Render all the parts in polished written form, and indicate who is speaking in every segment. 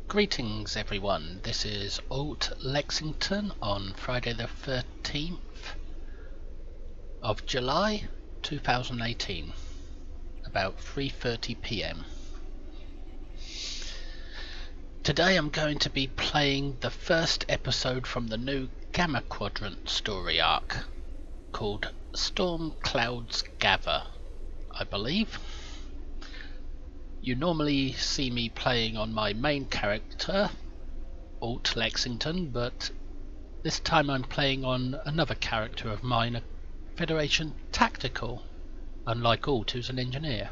Speaker 1: Greetings everyone, this is Alt Lexington on Friday the 13th of July 2018, about 3:30 PM. Today I'm going to be playing the first episode from the new Gamma Quadrant story arc called Storm Clouds Gather, I believe. You normally see me playing on my main character, Alt Lexington, but this time I'm playing on another character of mine, a Federation Tactical, unlike Alt, who's an engineer.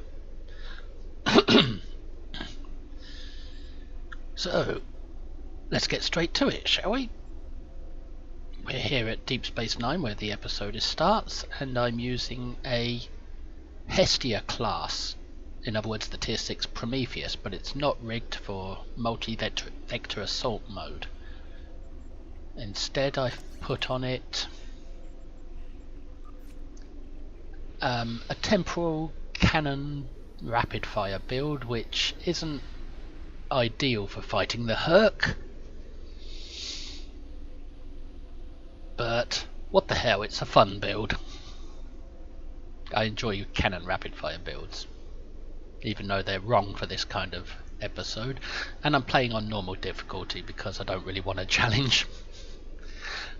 Speaker 1: So, let's get straight to it, shall we? We're here at Deep Space Nine, where the episode starts, and I'm using a Hestia class. In other words, the Tier 6 Prometheus, but it's not rigged for multi-vector assault mode. Instead, I've put on it a temporal cannon rapid-fire build, which isn't ideal for fighting the Herc. But what the hell, it's a fun build. I enjoy cannon rapid-fire builds, even though they're wrong for this kind of episode, and I'm playing on normal difficulty because I don't really want a challenge.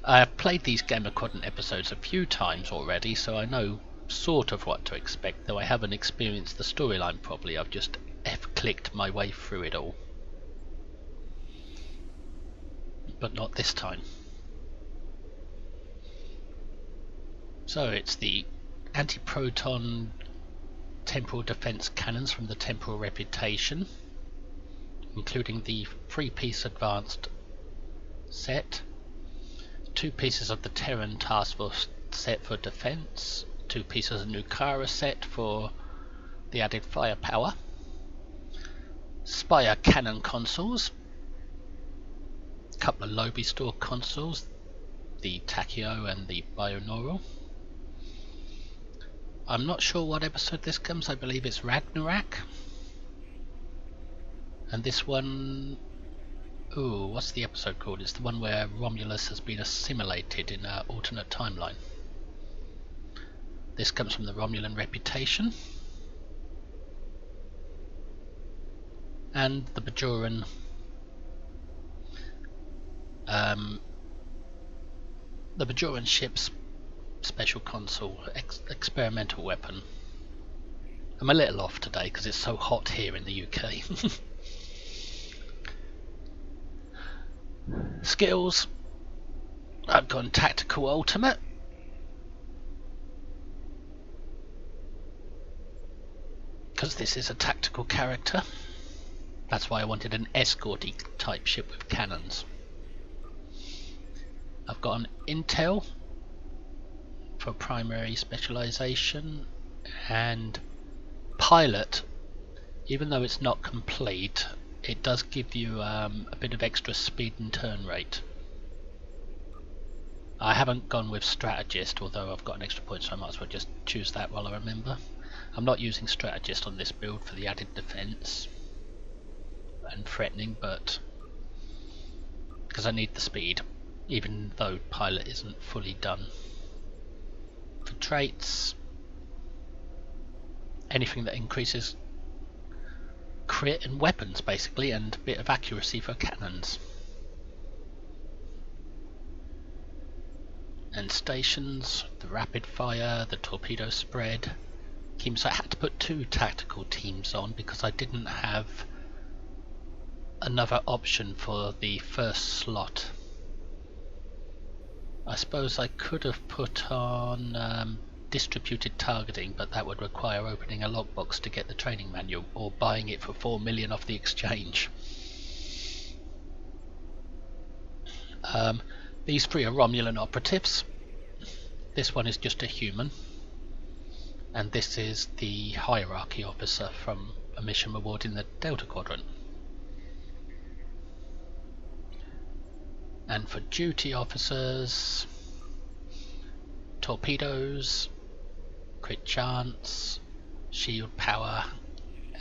Speaker 1: I've played these Gamma Quadrant episodes a few times already, so I know sort of what to expect, though I haven't experienced the storyline properly. I've just F-clicked my way through it all. But not this time. So it's the anti-proton temporal defense cannons from the Temporal Reputation, including the 3-piece advanced set, 2 pieces of the Terran Task Force set for defense, 2 pieces of Nukara set for the added firepower, Spire cannon consoles, a couple of Lobi store consoles, the Tachyo and the Bionaural. I'm not sure what episode this comes, I believe it's Ragnarok. And this one, ooh, what's the episode called? It's the one where Romulus has been assimilated in an alternate timeline. This comes from the Romulan Reputation. And the Bajoran ship's special console, experimental weapon. I'm a little off today because it's so hot here in the UK. Skills, I've gone Tactical Ultimate. Because this is a tactical character. That's why I wanted an escorty type ship with cannons. I've got an Intel for primary specialization, and pilot, even though it's not complete, it does give you a bit of extra speed and turn rate. I haven't gone with strategist, although I've got an extra point, so I might as well just choose that while I remember. I'm not using strategist on this build for the added defense and threatening, but because I need the speed, even though pilot isn't fully done. For traits, anything that increases crit and weapons basically, and a bit of accuracy for cannons. And stations, the rapid fire, the torpedo spread teams. I had to put 2 tactical teams on because I didn't have another option for the first slot. I suppose I could have put on distributed targeting, but that would require opening a logbox to get the training manual, or buying it for 4 million off the exchange. These 3 are Romulan operatives. This one is just a human, and this is the hierarchy officer from a mission reward in the Delta Quadrant. And for duty officers, torpedoes, crit chance, shield power,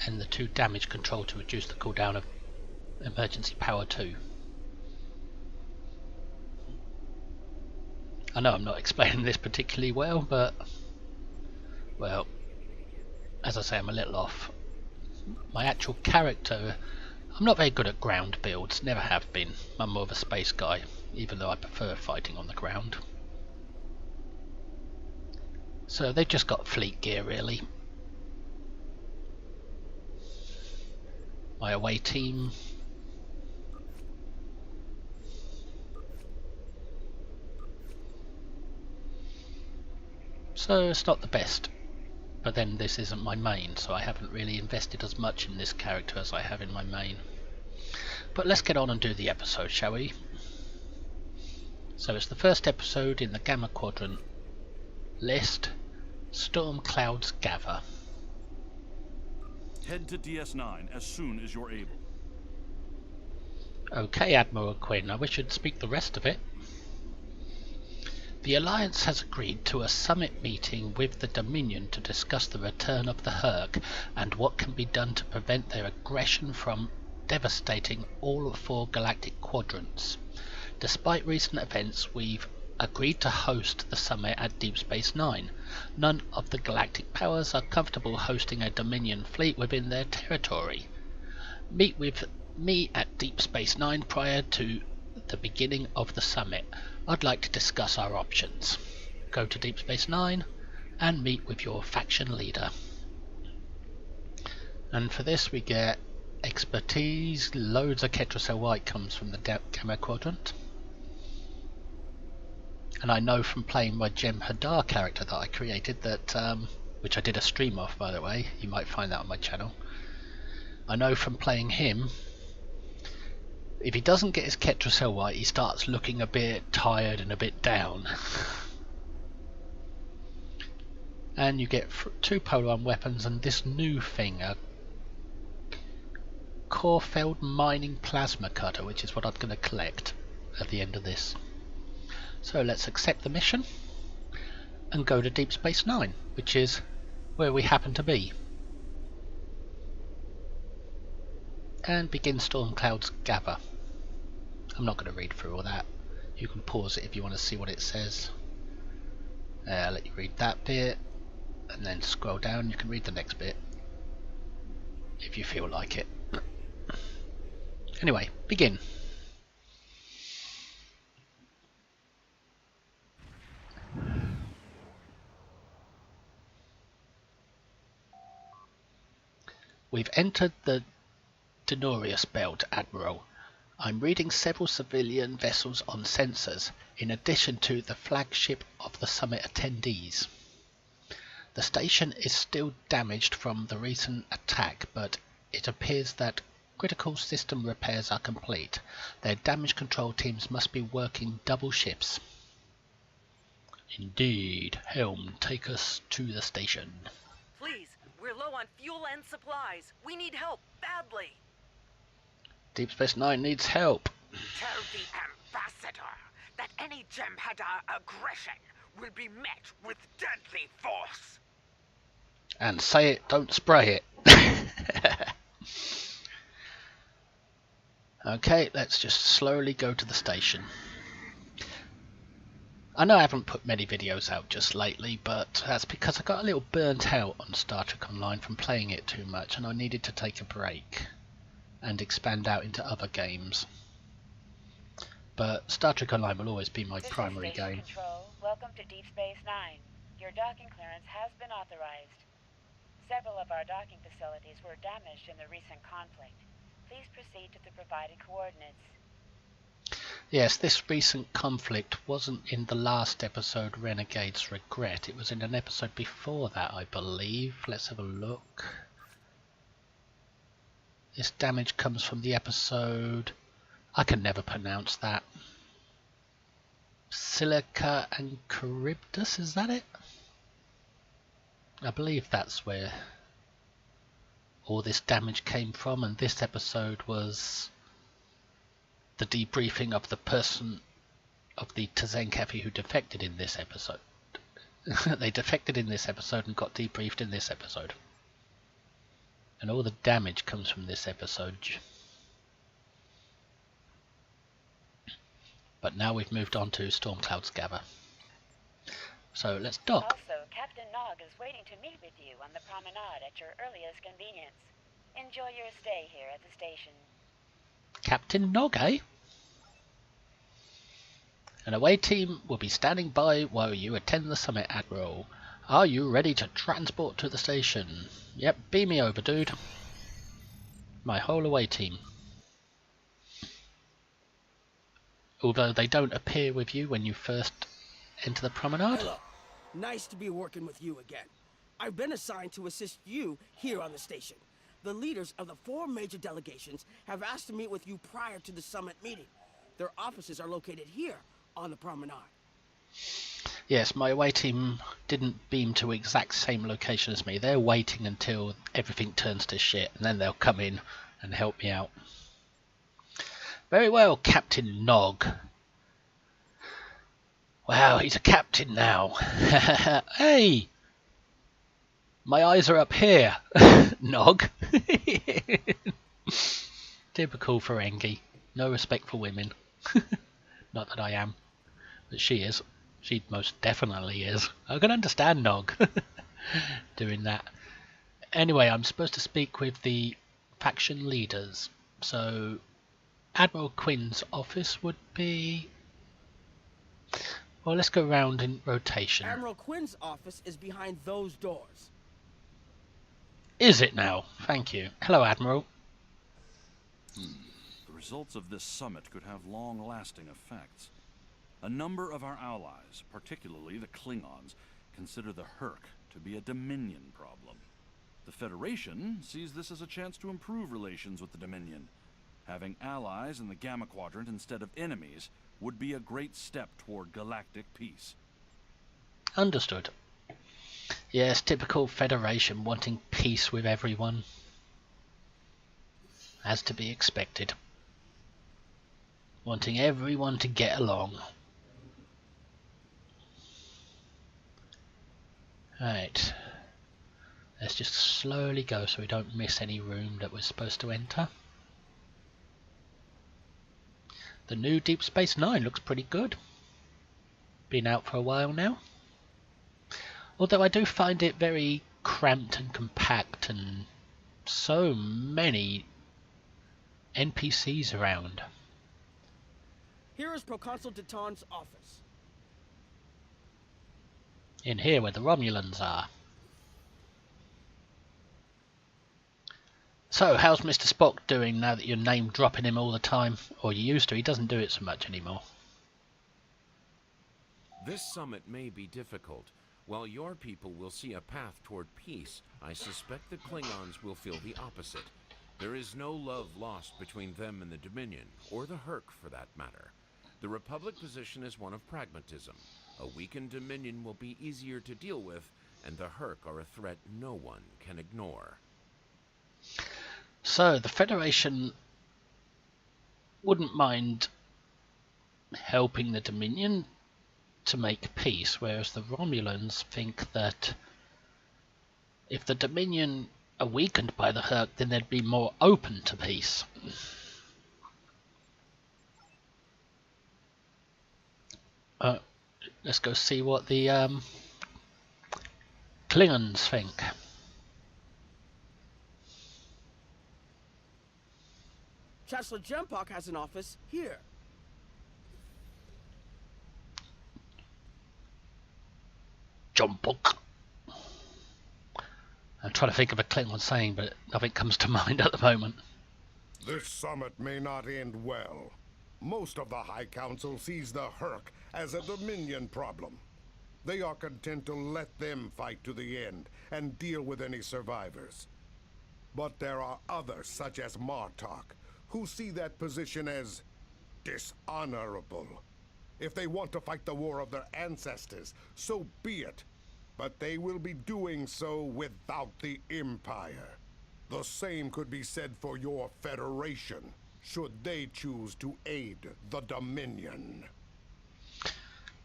Speaker 1: and the 2 damage control to reduce the cooldown of emergency power 2. I know I'm not explaining this particularly well, but, well, as I say, I'm a little off. My actual character, I'm not very good at ground builds, never have been. I'm more of a space guy, even though I prefer fighting on the ground. So they've just got fleet gear really. My away team, so it's not the best. But then this isn't my main, so I haven't really invested as much in this character as I have in my main. But let's get on and do the episode, shall we? So it's the first episode in the Gamma Quadrant list, Storm Clouds Gather.
Speaker 2: Head to DS9 as soon as you're able.
Speaker 1: Okay, Admiral Quinn, I wish you'd speak the rest of it. The Alliance has agreed to a summit meeting with the Dominion to discuss the return of the Herc and what can be done to prevent their aggression from devastating all 4 galactic quadrants. Despite recent events, we've agreed to host the summit at Deep Space Nine. None of the galactic powers are comfortable hosting a Dominion fleet within their territory. Meet with me at Deep Space Nine prior to the beginning of the summit. I'd like to discuss our options. Go to Deep Space Nine and meet with your faction leader. And for this we get expertise, loads of Ketracel White comes from the Gamma Quadrant. And I know from playing my Jem'Hadar character that I created that, which I did a stream of by the way, you might find that on my channel. I know from playing him, if he doesn't get his Ketracel White, he starts looking a bit tired and a bit down. And you get 2 Polar Arm weapons and this new thing, a Corfeld Mining Plasma Cutter, which is what I'm going to collect at the end of this. So let's accept the mission and go to Deep Space Nine, which is where we happen to be. And begin Storm Clouds Gather. I'm not going to read through all that. You can pause it if you want to see what it says. I'll let you read that bit and then scroll down. You can read the next bit if you feel like it. Anyway, begin. We've entered the Denorius Belt, Admiral. I'm reading several civilian vessels on sensors, in addition to the flagship of the summit attendees. The station is still damaged from the recent attack, but it appears that critical system repairs are complete. Their damage control teams must be working double shifts. Indeed. Helm, take us to the station.
Speaker 3: Please, we're low on fuel and supplies. We need help, badly.
Speaker 1: Deep Space Nine needs help.
Speaker 4: Tell the Ambassador that any Jem'Hadar aggression will be met with deadly force.
Speaker 1: And say it, don't spray it. Okay, let's just slowly go to the station. I know I haven't put many videos out just lately, but that's because I got a little burnt out on Star Trek Online from playing it too much, and I needed to take a break and expand out into other games. But Star Trek Online will always be my primary game.
Speaker 5: Control, welcome to Deep Space Nine. Your docking clearance has been authorized. Several of our docking facilities were damaged in the recent conflict. Please proceed to the provided coordinates.
Speaker 1: Yes, this recent conflict wasn't in the last episode, Renegade's Regret. It was in an episode before that, I believe. Let's have a look. This damage comes from the episode... I can never pronounce that. Silica and Charybdis, is that it? I believe that's where all this damage came from, and this episode was the debriefing of the person of the Tzenkethi who defected in this episode. They defected in this episode and got debriefed in this episode. And all the damage comes from this episode. But now we've moved on to Storm Cloud's Gather. So let's dock.
Speaker 5: Also, Captain Nog is waiting to meet with you on the promenade at your earliest convenience. Enjoy your stay here at the station.
Speaker 1: Captain Nog, eh? An away team will be standing by while you attend the summit, Admiral. Are you ready to transport to the station? Yep, beam me over, dude. My whole away team. Although they don't appear with you when you first enter the promenade.
Speaker 6: Hello. Nice to be working with you again. I've been assigned to assist you here on the station. The leaders of the 4 major delegations have asked to meet with you prior to the summit meeting. Their offices are located here on the promenade.
Speaker 1: Yes, my away team didn't beam to exact same location as me. They're waiting until everything turns to shit, and then they'll come in and help me out. Very well, Captain Nog. Wow, he's a captain now. Hey! My eyes are up here, Nog. Typical Ferengi. No respect for women. Not that I am, but she is. She most definitely is. I can understand Nog doing that. Anyway, I'm supposed to speak with the faction leaders. So, Admiral Quinn's office would be... Well, let's go round in rotation.
Speaker 6: Admiral Quinn's office is behind those doors.
Speaker 1: Is it now? Thank you. Hello, Admiral.
Speaker 2: The results of this summit could have long-lasting effects. A number of our allies, particularly the Klingons, consider the Herc to be a Dominion problem. The Federation sees this as a chance to improve relations with the Dominion. Having allies in the Gamma Quadrant instead of enemies would be a great step toward galactic peace.
Speaker 1: Understood. Yes, typical Federation wanting peace with everyone. As to be expected. Wanting everyone to get along. Right. Let's just slowly go so we don't miss any room that we're supposed to enter. The new Deep Space Nine looks pretty good. Been out for a while now. Although I do find it very cramped and compact and so many NPCs around.
Speaker 6: Here is Proconsul Deton's office.
Speaker 1: In here where the Romulans are. So, how's Mr. Spock doing now that you're name dropping him all the time? Or you used to, he doesn't do it so much anymore.
Speaker 7: This summit may be difficult. While your people will see a path toward peace, I suspect the Klingons will feel the opposite. There is no love lost between them and the Dominion, or the Herc for that matter. The Republic position is one of pragmatism. A weakened Dominion will be easier to deal with, and the Herc are a threat no one can ignore.
Speaker 1: So, the Federation wouldn't mind helping the Dominion to make peace, whereas the Romulans think that if the Dominion are weakened by the Herc, then they'd be more open to peace. Let's go see what the Klingons think.
Speaker 6: Chancellor Jem'Hadar has an office here.
Speaker 1: Jumpok. I'm trying to think of a Klingon saying, but nothing comes to mind at the moment.
Speaker 8: This summit may not end well. Most of the High Council sees the Herc as a Dominion problem. They are content to let them fight to the end and deal with any survivors. But there are others, such as Martok, who see that position as dishonorable. If they want to fight the war of their ancestors, so be it. But they will be doing so without the Empire. The same could be said for your Federation, should they choose to aid the Dominion.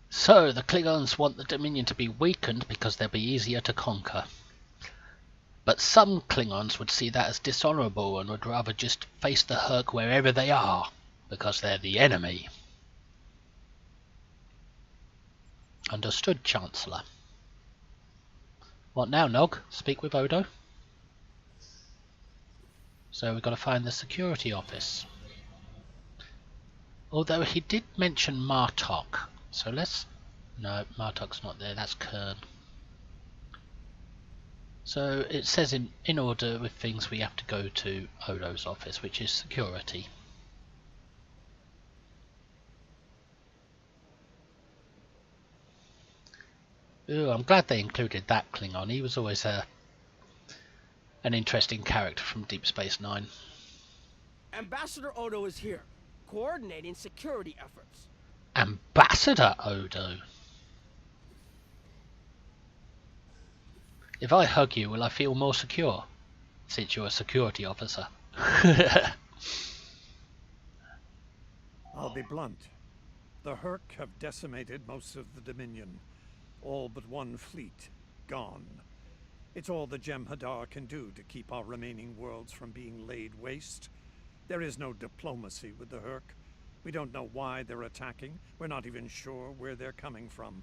Speaker 1: So, the Klingons want the Dominion to be weakened because they'll be easier to conquer. But some Klingons would see that as dishonourable and would rather just face the Herc wherever they are, because they're the enemy. Understood, Chancellor. What now, Nog? Speak with Odo? So we've got to find the security office. Although he did mention Martok. So let's... No, Martok's not there, that's Kern. So it says in order with things we have to go to Odo's office, which is security. Ooh, I'm glad they included that Klingon. He was always an interesting character from Deep Space Nine.
Speaker 6: Ambassador Odo is here, coordinating security efforts.
Speaker 1: Ambassador Odo? If I hug you, will I feel more secure? Since you're a security officer.
Speaker 9: I'll be blunt. The Hurk have decimated most of the Dominion. All but one fleet, gone. It's all the Jem'Hadar can do to keep our remaining worlds from being laid waste. There is no diplomacy with the Hurk. We don't know why they're attacking. We're not even sure where they're coming from.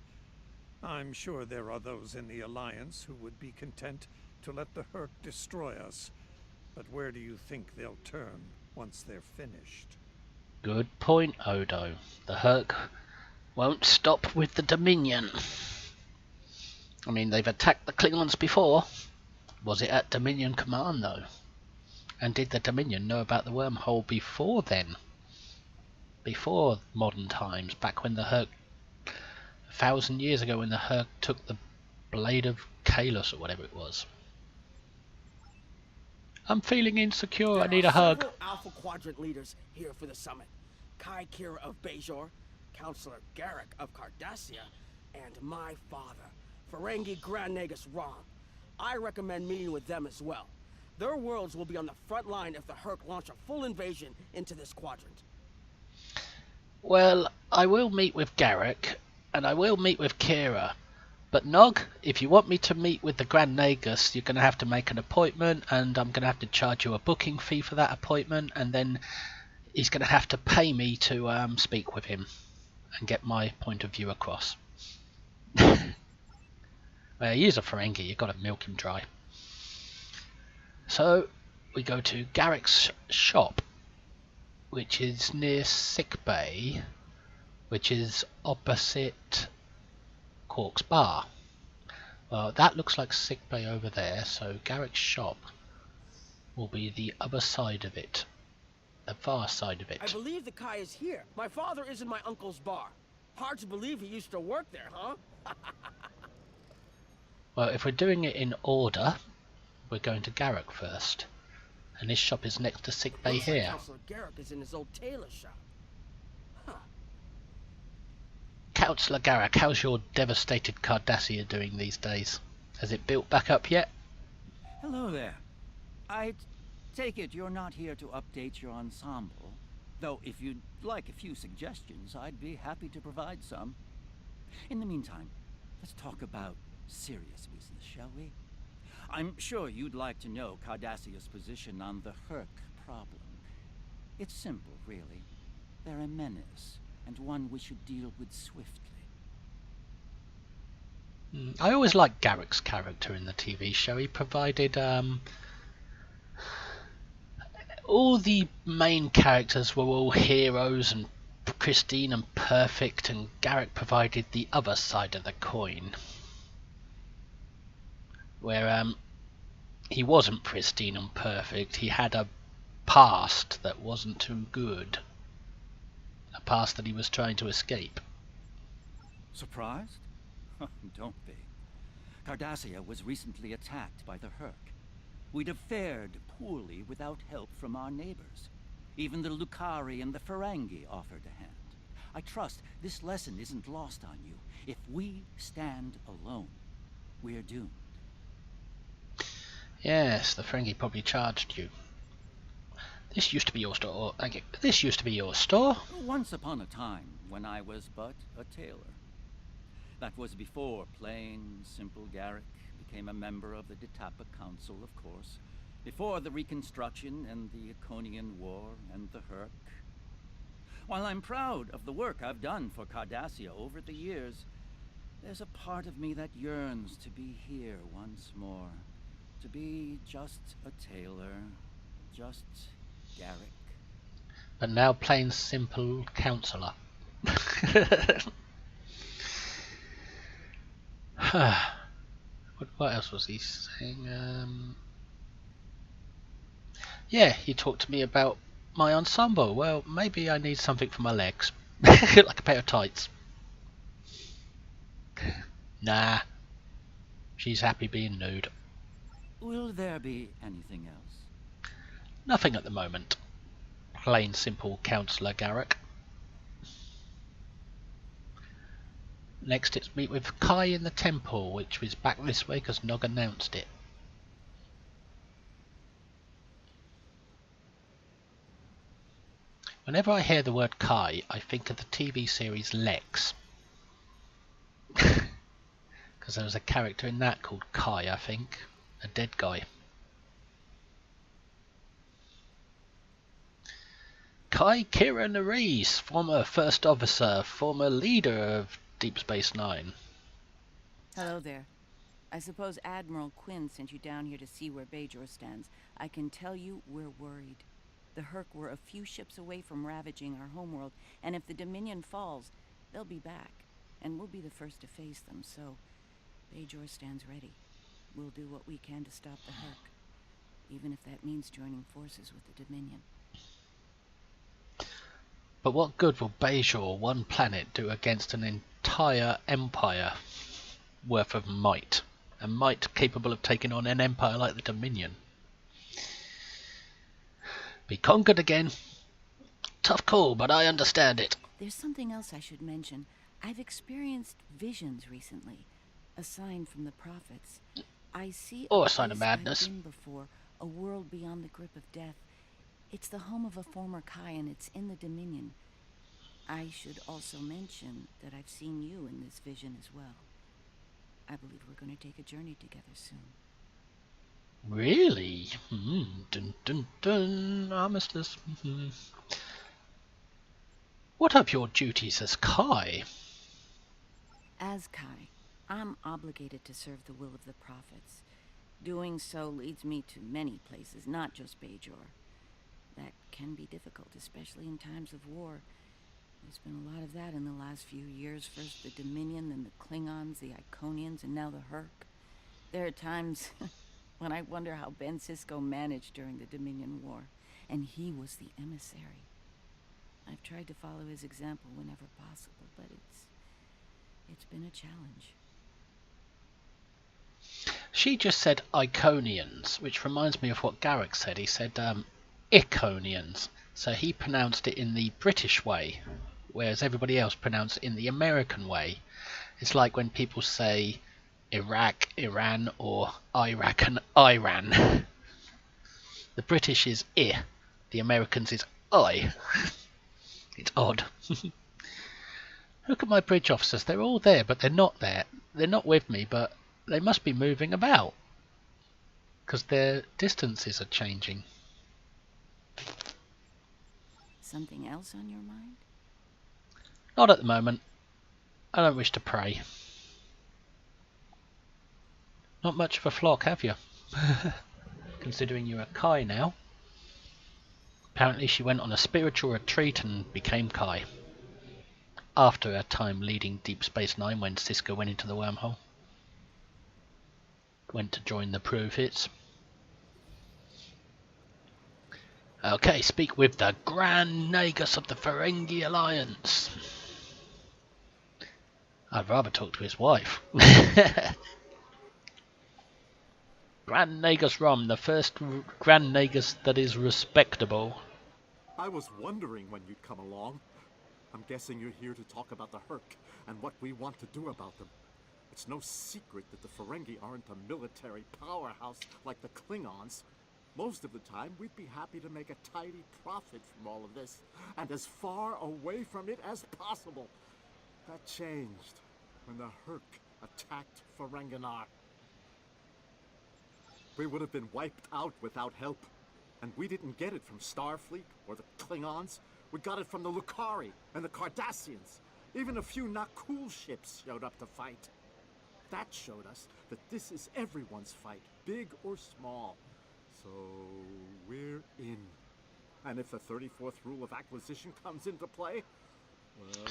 Speaker 9: I'm sure there are those in the Alliance who would be content to let the Hurk destroy us. But where do you think they'll turn once they're finished?
Speaker 1: Good point, Odo. The Hurk won't stop with the Dominion. I mean, they've attacked the Klingons before. Was it at Dominion command, though? And did the Dominion know about the wormhole before then? Before modern times, back when the Hurk... 1,000 years ago, when the Hurk took the blade of Kalos, or whatever it was. I'm feeling insecure, I need a hug.
Speaker 6: There are several Alpha Quadrant leaders here for the summit. Kai Kira of Bajor, Counselor Garrick of Cardassia, and my father, Ferengi Grand Nagus Rom. I recommend meeting with them as well. Their worlds will be on the front line if the Hurk launch a full invasion into this quadrant.
Speaker 1: Well, I will meet with Garrick, and I will meet with Kira. But Nog, if you want me to meet with the Grand Nagus, you're going to have to make an appointment, and I'm going to have to charge you a booking fee for that appointment, and then he's going to have to pay me to speak with him and get my point of view across. Well, he is a Ferengi, you've got to milk him dry. So, we go to Garrick's shop, which is near Sickbay, which is opposite Cork's Bar. Well, that looks like Sickbay over there, so Garrick's shop will be the other side of it. The far side of it.
Speaker 6: I believe the Kai is here. My father is in my uncle's bar. Hard to believe he used to work there, huh?
Speaker 1: Well, if we're doing it in order, we're going to Garrick first. And his shop is next to Sickbay
Speaker 6: Looks
Speaker 1: here.
Speaker 6: like Counselor Garrick is in his old tailor shop. Huh.
Speaker 1: Councillor Garrick, how's your devastated Cardassia doing these days? Has it built back up yet?
Speaker 10: Hello there. I take it you're not here to update your ensemble. Though if you'd like a few suggestions, I'd be happy to provide some. In the meantime, let's talk about serious business, shall we? I'm sure you'd like to know Cardassia's position on the Hurk problem. It's simple, really. They're a menace, and one we should deal with swiftly.
Speaker 1: I always liked Garrick's character in the TV show. He provided all the main characters were all heroes and pristine and perfect, and Garrick provided the other side of the coin, where he wasn't pristine and perfect. He had a past that wasn't too good, a past that he was trying to escape.
Speaker 10: Surprised? Don't be. Cardassia was recently attacked by the Hurk. We'd have fared poorly without help from our neighbors. Even the Lucari and the Ferengi offered a hand. I trust this lesson isn't lost on you. If we stand alone, we're doomed.
Speaker 1: Yes, the Ferengi probably charged you. This used to be your store. This used to be your store.
Speaker 10: Once upon a time, when I was but a tailor. That was before plain, simple Garrick became a member of the Detapa Council, of course. Before the Reconstruction and the Iconian War and the Hurk. While I'm proud of the work I've done for Cardassia over the years, There's a part of me that yearns to be here once more. To be just a tailor. Just Garrick.
Speaker 1: But now plain simple counselor. What else was he saying? Yeah, he talked to me about my ensemble. Well, maybe I need something for my legs. Like a pair of tights. Nah, she's happy being nude.
Speaker 10: Will there be anything else?
Speaker 1: Nothing at the moment. Plain simple counsellor Garrick. Next it's meet with Kai in the temple, which was back this way because Nog announced it. Whenever I hear the word Kai, I think of the TV series Lex. Because there was a character in that called Kai, I think. A dead guy. Kai Kira Nerys, former first officer, former leader of Deep Space Nine.
Speaker 5: Hello there. I suppose Admiral Quinn sent you down here to see where Bajor stands. I can tell you we're worried. The Herc were a few ships away from ravaging our homeworld, and if the Dominion falls, they'll be back, and we'll be the first to face them, so Bajor stands ready. We'll do what we can to stop the Herc, even if that means joining forces with the Dominion.
Speaker 1: But what good will Bajor, one planet, do against an entire empire worth of might? A might capable of taking on an empire like the Dominion. Be conquered again. Tough call, but I understand it.
Speaker 5: There's something else I should mention. I've experienced visions recently, a sign from the prophets. I see
Speaker 1: Or a sign of madness.
Speaker 5: I've been before, a world beyond the grip of death. It's the home of a former Kai, and it's in the Dominion. I should also mention that I've seen you in this vision as well. I believe we're going to take a journey together soon.
Speaker 1: Really? Dun dun dun, armistice. What of your duties as Kai?
Speaker 5: As Kai, I'm obligated to serve the will of the prophets. Doing so leads me to many places, not just Bajor. That can be difficult, especially in times of war. There's been a lot of that in the last few years. First the Dominion, then the Klingons, the Iconians, and now the Herc. There are times when I wonder how Ben Sisko managed during the Dominion War, and he was the emissary. I've tried to follow his example whenever possible, but it's been a challenge.
Speaker 1: She just said Iconians, which reminds me of what Garrick said. He said Iconians. So he pronounced it in the British way, whereas everybody else pronounced it in the American way. It's like when people say Iraq, Iran, or Iraq and Iran. The British is I, the Americans is I. It's odd. Look at my bridge officers, they're all there, but they're not there. They're not with me, but they must be moving about, because their distances are changing.
Speaker 5: Something else on your mind?
Speaker 1: Not at the moment. I don't wish to pray. Not much of a flock, have you? Considering you're a Kai now. Apparently she went on a spiritual retreat and became Kai. After her time leading Deep Space Nine when Sisko went into the wormhole. Went to join the Prophets. Okay, speak with the Grand Nagus of the Ferengi Alliance. I'd rather talk to his wife. Grand Nagus Rom, the first Grand Nagus that is respectable.
Speaker 11: I was wondering when you'd come along. I'm guessing you're here to talk about the Herc and what we want to do about them. It's no secret that the Ferengi aren't a military powerhouse like the Klingons. Most of the time, we'd be happy to make a tidy profit from all of this, and as far away from it as possible. That changed when the Herc attacked Ferenginar. We would have been wiped out without help, and we didn't get it from Starfleet or the Klingons. We got it from the Lukari and the Cardassians. Even a few not cool ships showed up to fight. That showed us that this is everyone's fight, big or small. So we're in. And if the 34th rule of acquisition comes into play, well...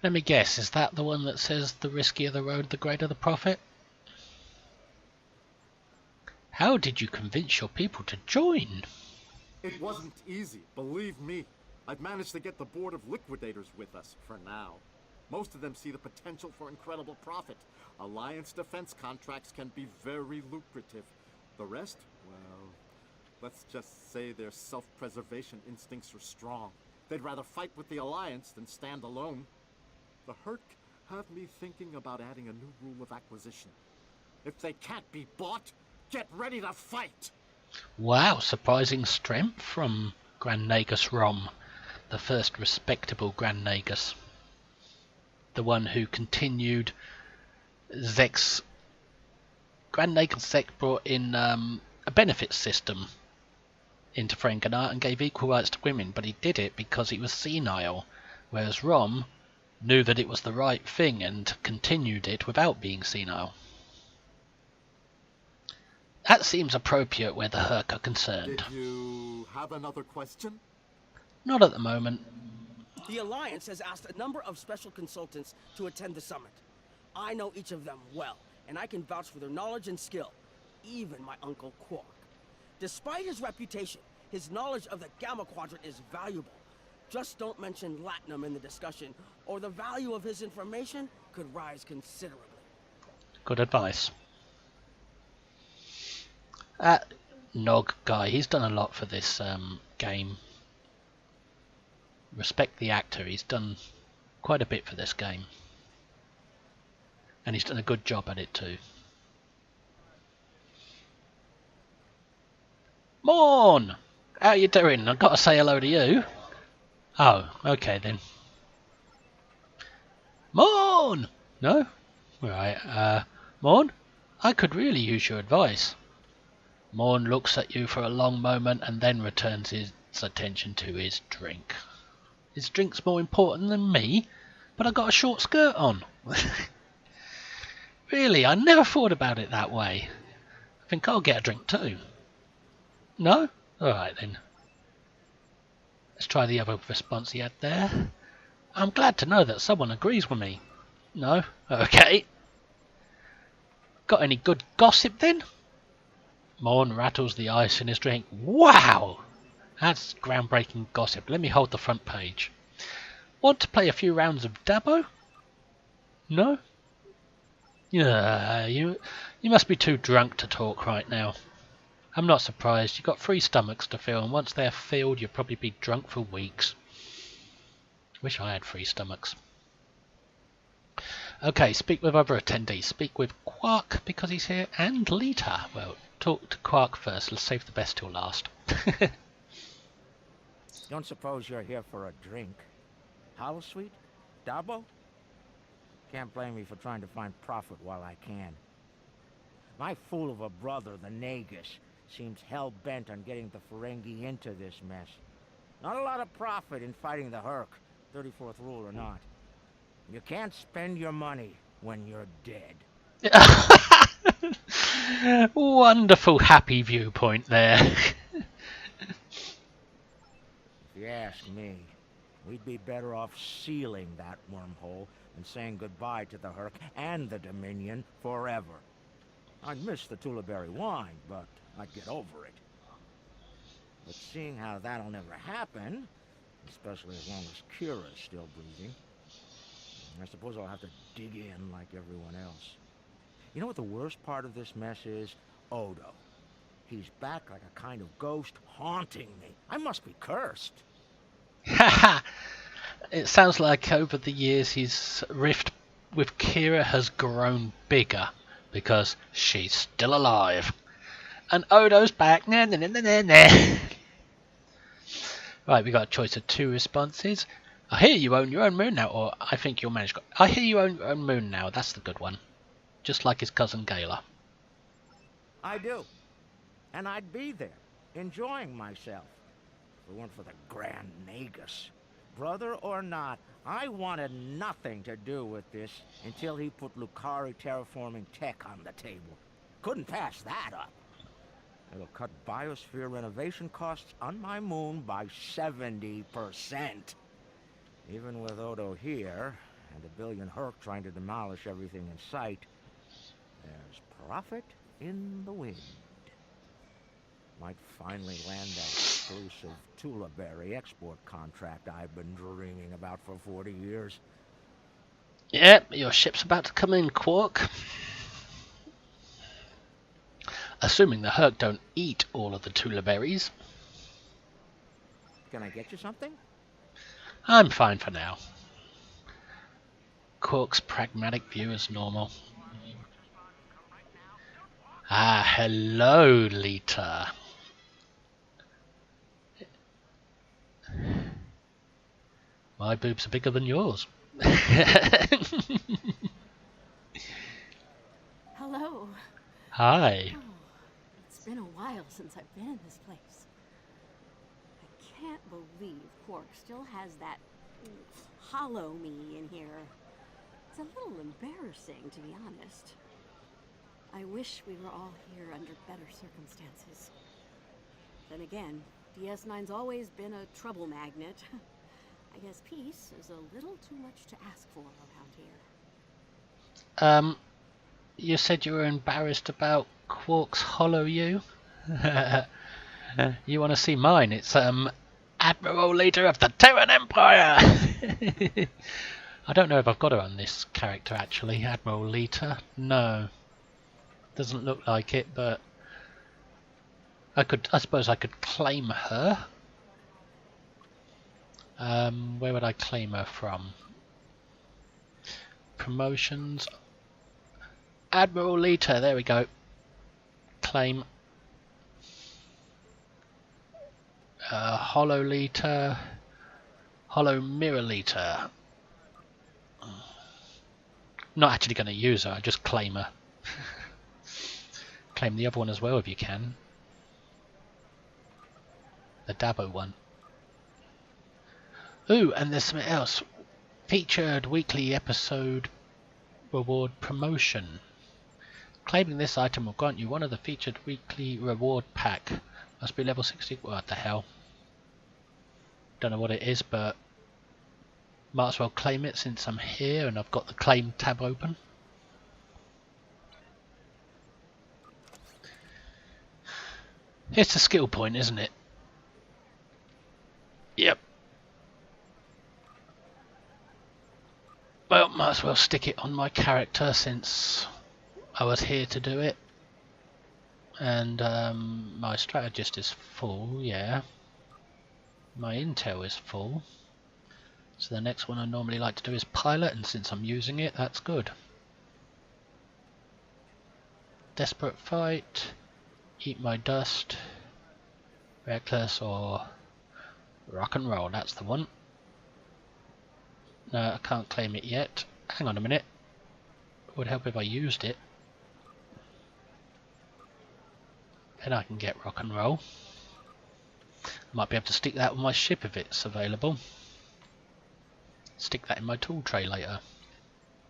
Speaker 1: Let me guess, is that the one that says the riskier the road, the greater the profit? How did you convince your people to join?
Speaker 11: It wasn't easy, believe me. I've managed to get the board of liquidators with us, for now. Most of them see the potential for incredible profit. Alliance defense contracts can be very lucrative. The rest, well, let's just say their self-preservation instincts are strong. They'd rather fight with the Alliance than stand alone. The Herc have me thinking about adding a new rule of acquisition. If they can't be bought, get ready to fight!
Speaker 1: Wow, surprising strength from Grand Nagus Rom, the first respectable Grand Nagus. The one who continued Zek's... Grand Nagus Zek brought in a benefit system into Ferenginar and gave equal rights to women, but he did it because he was senile, whereas Rom knew that it was the right thing and continued it without being senile. That seems appropriate where the Herc are concerned.
Speaker 11: Did you have another question?
Speaker 1: Not at the moment.
Speaker 6: The Alliance has asked a number of special consultants to attend the summit. I know each of them well, and I can vouch for their knowledge and skill. Even my Uncle Quark. Despite his reputation, his knowledge of the Gamma Quadrant is valuable. Just don't mention Latinum in the discussion, or the value of his information could rise considerably.
Speaker 1: Good advice. That Nog guy, he's done a lot for this game. Respect the actor, he's done quite a bit for this game. And he's done a good job at it too. Morn! How you doing? I've got to say hello to you. Oh, okay then. Morn! No? Right, Morn? I could really use your advice. Morn looks at you for a long moment and then returns his attention to his drink. His drink's more important than me, but I got a short skirt on. Really, I never thought about it that way. I think I'll get a drink too. No? Alright then. Let's try the other response he had there. I'm glad to know that someone agrees with me. No? Okay. Got any good gossip then? Morn rattles the ice in his drink. Wow! That's groundbreaking gossip. Let me hold the front page. Want to play a few rounds of Dabo? No? Yeah, you must be too drunk to talk right now. I'm not surprised. You've got 3 stomachs to fill, and once they're filled, you'll probably be drunk for weeks. Wish I had 3 stomachs. Okay, speak with other attendees. Speak with Quark, because he's here, and Lita. Well, talk to Quark first. Let's save the best till last.
Speaker 12: Don't suppose you're here for a drink? Holosuite? Dabo? Can't blame me for trying to find profit while I can. My fool of a brother, the Nagus, seems hell-bent on getting the Ferengi into this mess. Not a lot of profit in fighting the Herc, 34th rule or not. You can't spend your money when you're dead.
Speaker 1: Wonderful, happy viewpoint there.
Speaker 12: If you ask me, we'd be better off sealing that wormhole and saying goodbye to the Herc and the Dominion forever. I'd miss the Tulaberry wine, but I'd get over it. But seeing how that'll never happen, especially as long as Kira's still breathing, I suppose I'll have to dig in like everyone else. You know what the worst part of this mess is? Odo. He's back like a kind of ghost haunting me. I must be cursed.
Speaker 1: Haha! It sounds like over the years his rift with Kira has grown bigger because she's still alive. And Odo's back. Nah, nah, nah, nah, nah. Right, we got a choice of 2 responses. I hear you own your own moon now, or I think you'll manage. I hear you own your own moon now. That's the good one. Just like his cousin Gala.
Speaker 12: I do. And I'd be there, enjoying myself, if it weren't for the Grand Nagus. Brother or not, I wanted nothing to do with this until he put Lucari terraforming tech on the table. Couldn't pass that up. It'll cut biosphere renovation costs on my moon by 70%. Even with Odo here, and a billion Herc trying to demolish everything in sight, there's profit in the wind. Might finally land that exclusive Tulaberry export contract I've been dreaming about for 40 years.
Speaker 1: Yep, your ship's about to come in, Quark. Assuming the Herc don't eat all of the Tulaberries.
Speaker 12: Can I get you something?
Speaker 1: I'm fine for now. Quark's pragmatic view is normal. Ah, hello, Lita. My boobs are bigger than yours.
Speaker 13: Hello.
Speaker 1: Hi.
Speaker 13: Oh, it's been a while since I've been in this place. I can't believe Quark still has that hollow me in here. It's a little embarrassing, to be honest. I wish we were all here under better circumstances. Then again, DS9's always been a trouble magnet. I guess peace is a little too much to ask for around here.
Speaker 1: You said you were embarrassed about Quark's hollow you? You want to see mine? It's Admiral Leader of the Terran Empire. I don't know if I've got her on this character actually. Admiral Lita. No, doesn't look like it, but I suppose I could claim her. Where would I claim her from? Promotions. Admiral Lita, there we go. Claim. Hollow Lita. Hollow Mirror Lita. Not actually going to use her, I just claim her. Claim the other one as well if you can. The Dabo one. Ooh, and there's something else. Featured weekly episode reward promotion. Claiming this item will grant you one of the featured weekly reward pack. Must be level 60. What the hell? Don't know what it is, but might as well claim it since I'm here and I've got the claim tab open. It's a skill point, isn't it? Yep. Well, might as well stick it on my character since I was here to do it. And my strategist is full, yeah. My intel is full. So the next one I normally like to do is pilot, and since I'm using it, that's good. Desperate fight, eat my dust, reckless, or rock and roll, that's the one. No, I can't claim it yet. Hang on a minute. It would help if I used it. Then I can get rock and roll. Might be able to stick that on my ship if it's available. Stick that in my tool tray later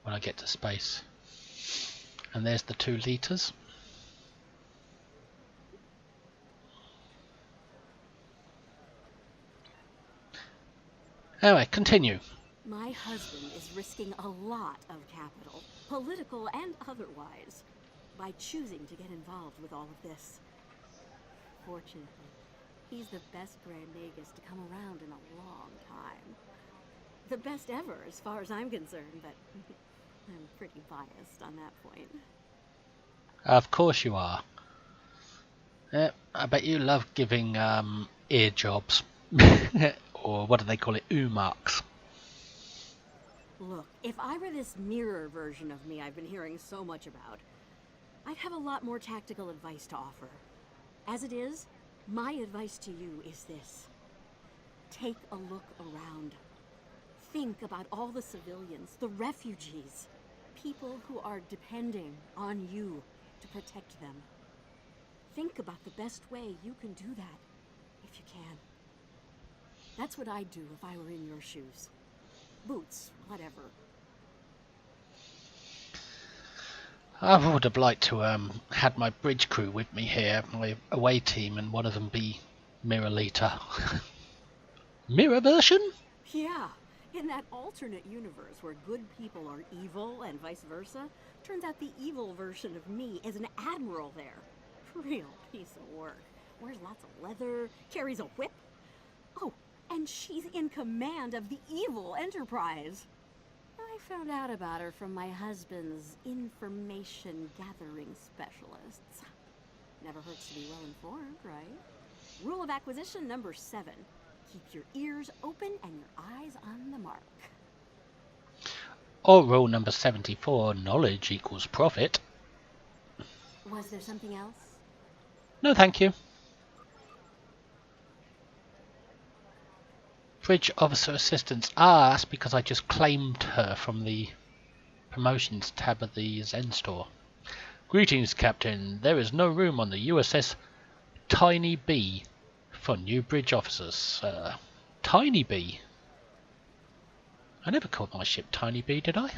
Speaker 1: when I get to space. And there's the 2 liters. Anyway, continue.
Speaker 13: My husband is risking a lot of capital, political and otherwise, by choosing to get involved with all of this. Fortunately, he's the best Grand Nagus to come around in a long time. The best ever, as far as I'm concerned, but I'm pretty biased on that point.
Speaker 1: Of course you are. I bet you love giving ear jobs. Or what do they call it? marks.
Speaker 13: Look, if I were this mirror version of me I've been hearing so much about, I'd have a lot more tactical advice to offer. As it is, my advice to you is this. Take a look around. Think about all the civilians, the refugees, people who are depending on you to protect them. Think about the best way you can do that, if you can. That's what I'd do if I were in your shoes. boots, whatever.
Speaker 1: I would have liked to had my bridge crew with me here, my away team, and one of them be Mirror Lita. Mirror version?
Speaker 13: Yeah, in that alternate universe where good people are evil and vice versa, turns out the evil version of me is an admiral there. Real piece of work. Wears lots of leather, carries a whip. Oh, and she's in command of the evil Enterprise. I found out about her from my husband's information gathering specialists. Never hurts to be well informed, right? Rule of acquisition number 7. Keep your ears open and your eyes on the mark.
Speaker 1: Or rule number 74, knowledge equals profit.
Speaker 13: Was there something else?
Speaker 1: No, thank you. Bridge Officer Assistance. Ah, that's because I just claimed her from the promotions tab of the Zen store. Greetings, Captain. There is no room on the USS Tiny B for new bridge officers. Tiny B? I never called my ship Tiny B, did I?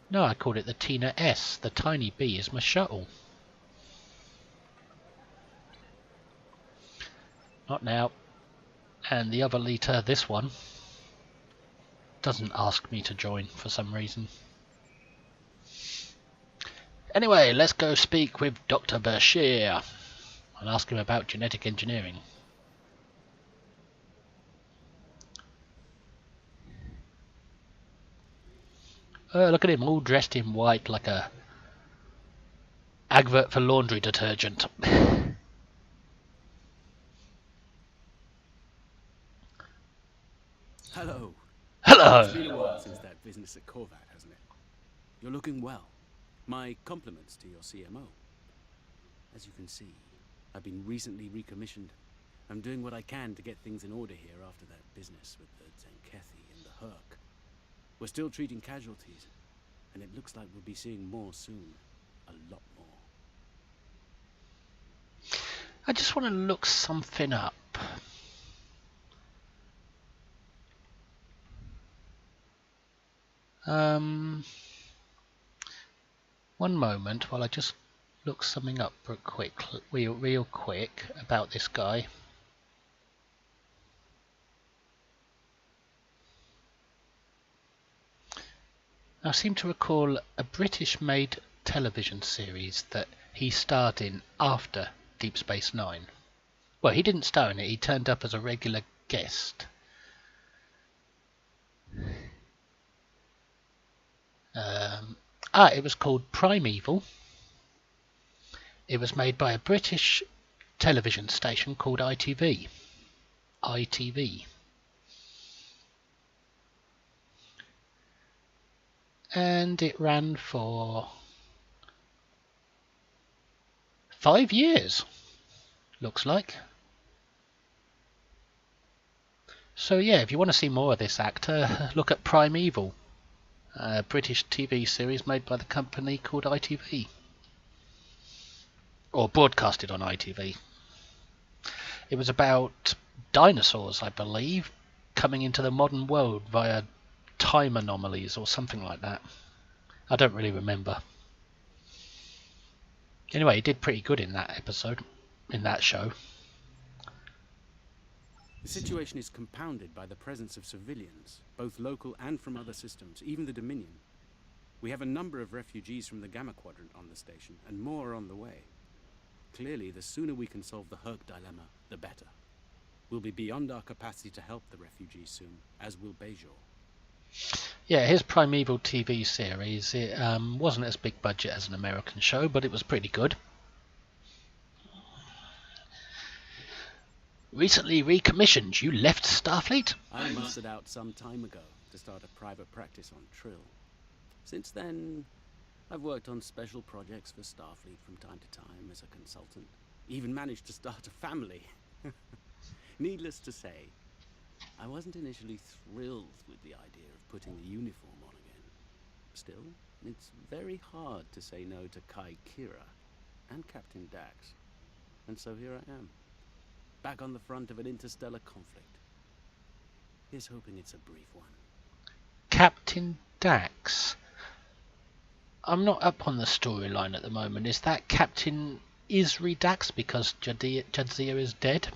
Speaker 1: No, I called it the Tina S. The Tiny B is my shuttle. Not now. And the other Lita, this one, doesn't ask me to join for some reason. Anyway, let's go speak with Dr. Bashir and ask him about genetic engineering. Look at him, all dressed in white like a advert for laundry detergent.
Speaker 14: Hello.
Speaker 1: Hello.
Speaker 14: It's been a while since that business at Corvat, hasn't it? You're looking well. My compliments to your CMO. As you can see, I've been recently recommissioned. I'm doing what I can to get things in order here after that business with the Zenkethi and the Herc. We're still treating casualties, and it looks like we'll be seeing more soon. A lot more.
Speaker 1: I just want to look something up. One moment while I just look something up real quick about this guy. I seem to recall a British-made television series that he starred in after Deep Space Nine. Well, he didn't star in it, he turned up as a regular guest. It was called Primeval. It was made by a British television station called ITV. And it ran for 5 years, looks like. So yeah, if you want to see more of this actor, look at Primeval, a British TV series made by the company called ITV. Or broadcasted on ITV. It was about dinosaurs, I believe, coming into the modern world via time anomalies or something like that. I don't really remember. Anyway, he did pretty good in that episode, in that show.
Speaker 14: The situation is compounded by the presence of civilians, both local and from other systems, even the Dominion. We have a number of refugees from the Gamma Quadrant on the station, and more on the way. Clearly, the sooner we can solve the Herc dilemma, the better. We'll be beyond our capacity to help the refugees soon, as will Bajor.
Speaker 1: Yeah, his Primeval TV series, it wasn't as big budget as an American show, but it was pretty good. Recently recommissioned, you left Starfleet?
Speaker 14: I mustered out some time ago to start a private practice on Trill. Since then, I've worked on special projects for Starfleet from time to time as a consultant. Even managed to start a family. Needless to say, I wasn't initially thrilled with the idea of putting the uniform on again. Still, it's very hard to say no to Kai Kira and Captain Dax. And so here I am, back on the front of an interstellar conflict, Here's hoping it's a brief one.
Speaker 1: Captain Dax. I'm not up on the storyline at the moment. Is that Captain Isri Dax because Jadzia is dead?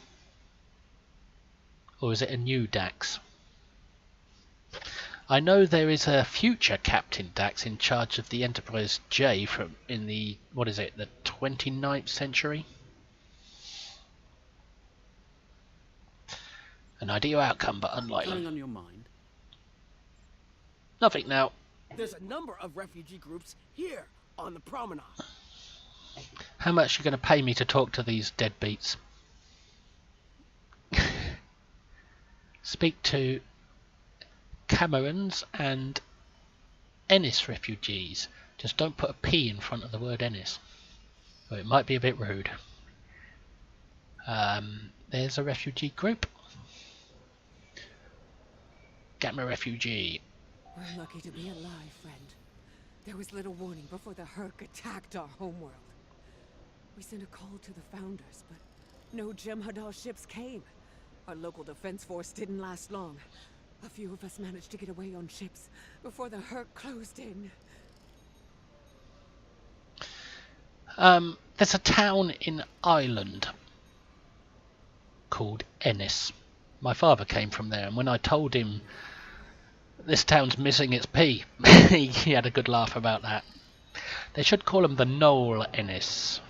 Speaker 1: Or is it a new Dax? I know there is a future Captain Dax in charge of the Enterprise J from in the, what is it, the 29th century? An ideal outcome, but unlikely.
Speaker 14: Something on your mind?
Speaker 1: Nothing now.
Speaker 6: There's a number of refugee groups here on the promenade.
Speaker 1: How much are you going to pay me to talk to these deadbeats? Speak to Camerons and Ennis refugees. Just don't put a P in front of the word Ennis. Or it might be a bit rude. There's a refugee group. Gamma refugee.
Speaker 15: We're lucky to be alive, friend. There was little warning before the Herc attacked our homeworld. We sent a call to the Founders, but no Jem'Hadar ships came. Our local defense force didn't last long. A few of us managed to get away on ships before the Herc closed in.
Speaker 1: There's a town in Ireland called Ennis. My father came from there, and when I told him this town's missing its P, he had a good laugh about that. They should call him the Knoll Ennis.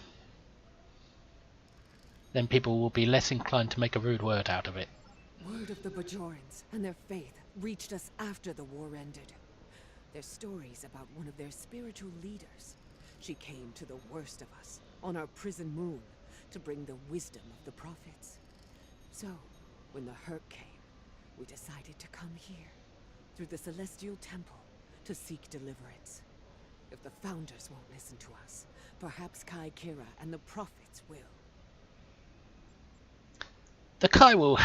Speaker 1: Then people will be less inclined to make a rude word out of it.
Speaker 15: Word of the Bajorans and their faith reached us after the war ended. Their stories about one of their spiritual leaders. She came to the worst of us, on our prison moon, to bring the wisdom of the prophets. So, when the Herc came, we decided to come here, through the Celestial Temple, to seek deliverance. If the Founders won't listen to us, perhaps Kai Kira and the prophets will.
Speaker 1: The Kai will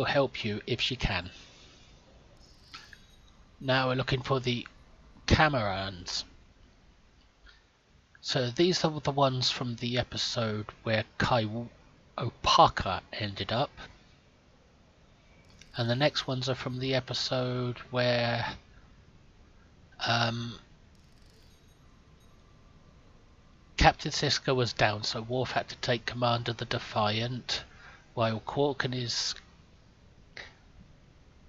Speaker 1: help you if she can. Now we're looking for the Camerons. So these are the ones from the episode where Kai Opaka ended up. And the next ones are from the episode where Captain Siska was down, so Worf had to take command of the Defiant, while Quark and his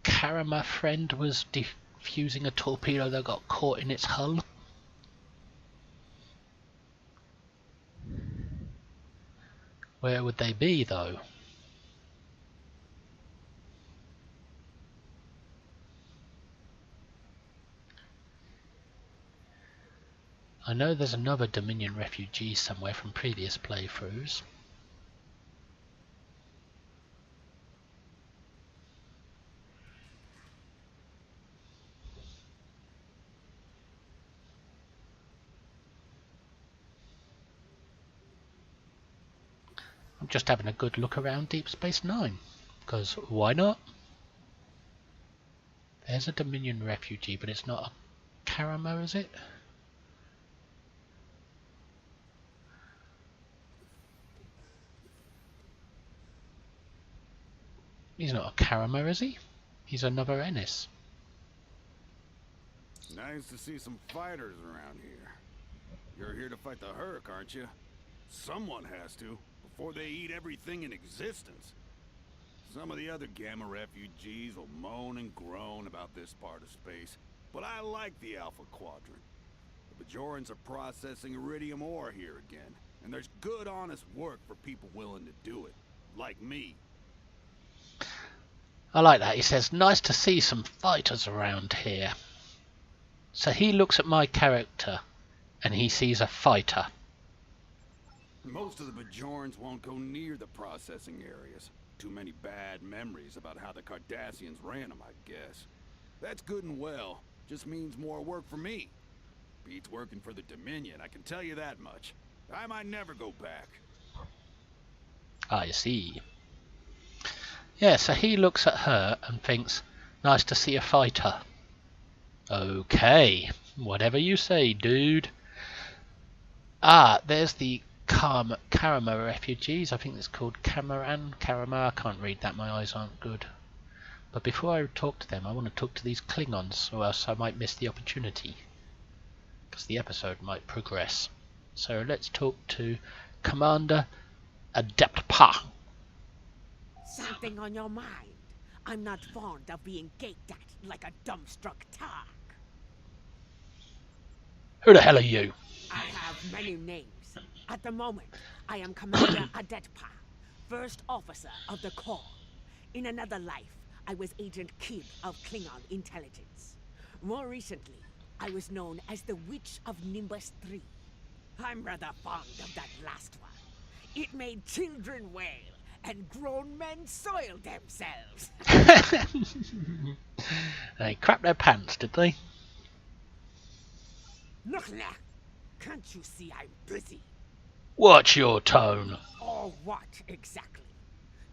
Speaker 1: Karama friend was defusing a torpedo that got caught in its hull. Where would they be, though? I know there's another Dominion refugee somewhere from previous playthroughs. I'm just having a good look around Deep Space Nine, because why not? There's a Dominion refugee, but it's not a Karamo, is it? He's not a Karamo, is he? He's another Ennis.
Speaker 16: Nice to see some fighters around here. You're here to fight the Herc, aren't you? Someone has to, before they eat everything in existence. Some of the other Gamma refugees will moan and groan about this part of space, but I like the Alpha Quadrant. The Bajorans are processing iridium ore here again, and there's good, honest work for people willing to do it, like me.
Speaker 1: I like that. He says, nice to see some fighters around here. So he looks at my character and he sees a fighter.
Speaker 16: Most of the Bajorans won't go near the processing areas. Too many bad memories about how the Cardassians ran them, I guess. That's good and well. Just means more work for me. Beats working for the Dominion, I can tell you that much. I might never go back.
Speaker 1: I see. Yeah, so he looks at her and thinks, nice to see a fighter. Okay, whatever you say, dude. Ah, there's the Karama refugees. I think it's called Karama. I can't read that, my eyes aren't good. But before I talk to them, I want to talk to these Klingons, or else I might miss the opportunity. Because the episode might progress. So let's talk to Commander Adeptpa.
Speaker 4: Something on your mind? I'm not fond of being gaped at like a dumbstruck targ.
Speaker 1: Who the hell are you?
Speaker 4: I have many names. At the moment, I am Commander Adetpa, First Officer of the Corps. In another life, I was Agent Kib of Klingon Intelligence. More recently, I was known as the Witch of Nimbus 3. I'm rather fond of that last one. It made children wail and grown men soil themselves.
Speaker 1: They crapped their pants, did they?
Speaker 4: Look now! Can't you see I'm busy?
Speaker 1: Watch your tone.
Speaker 4: Or what, exactly?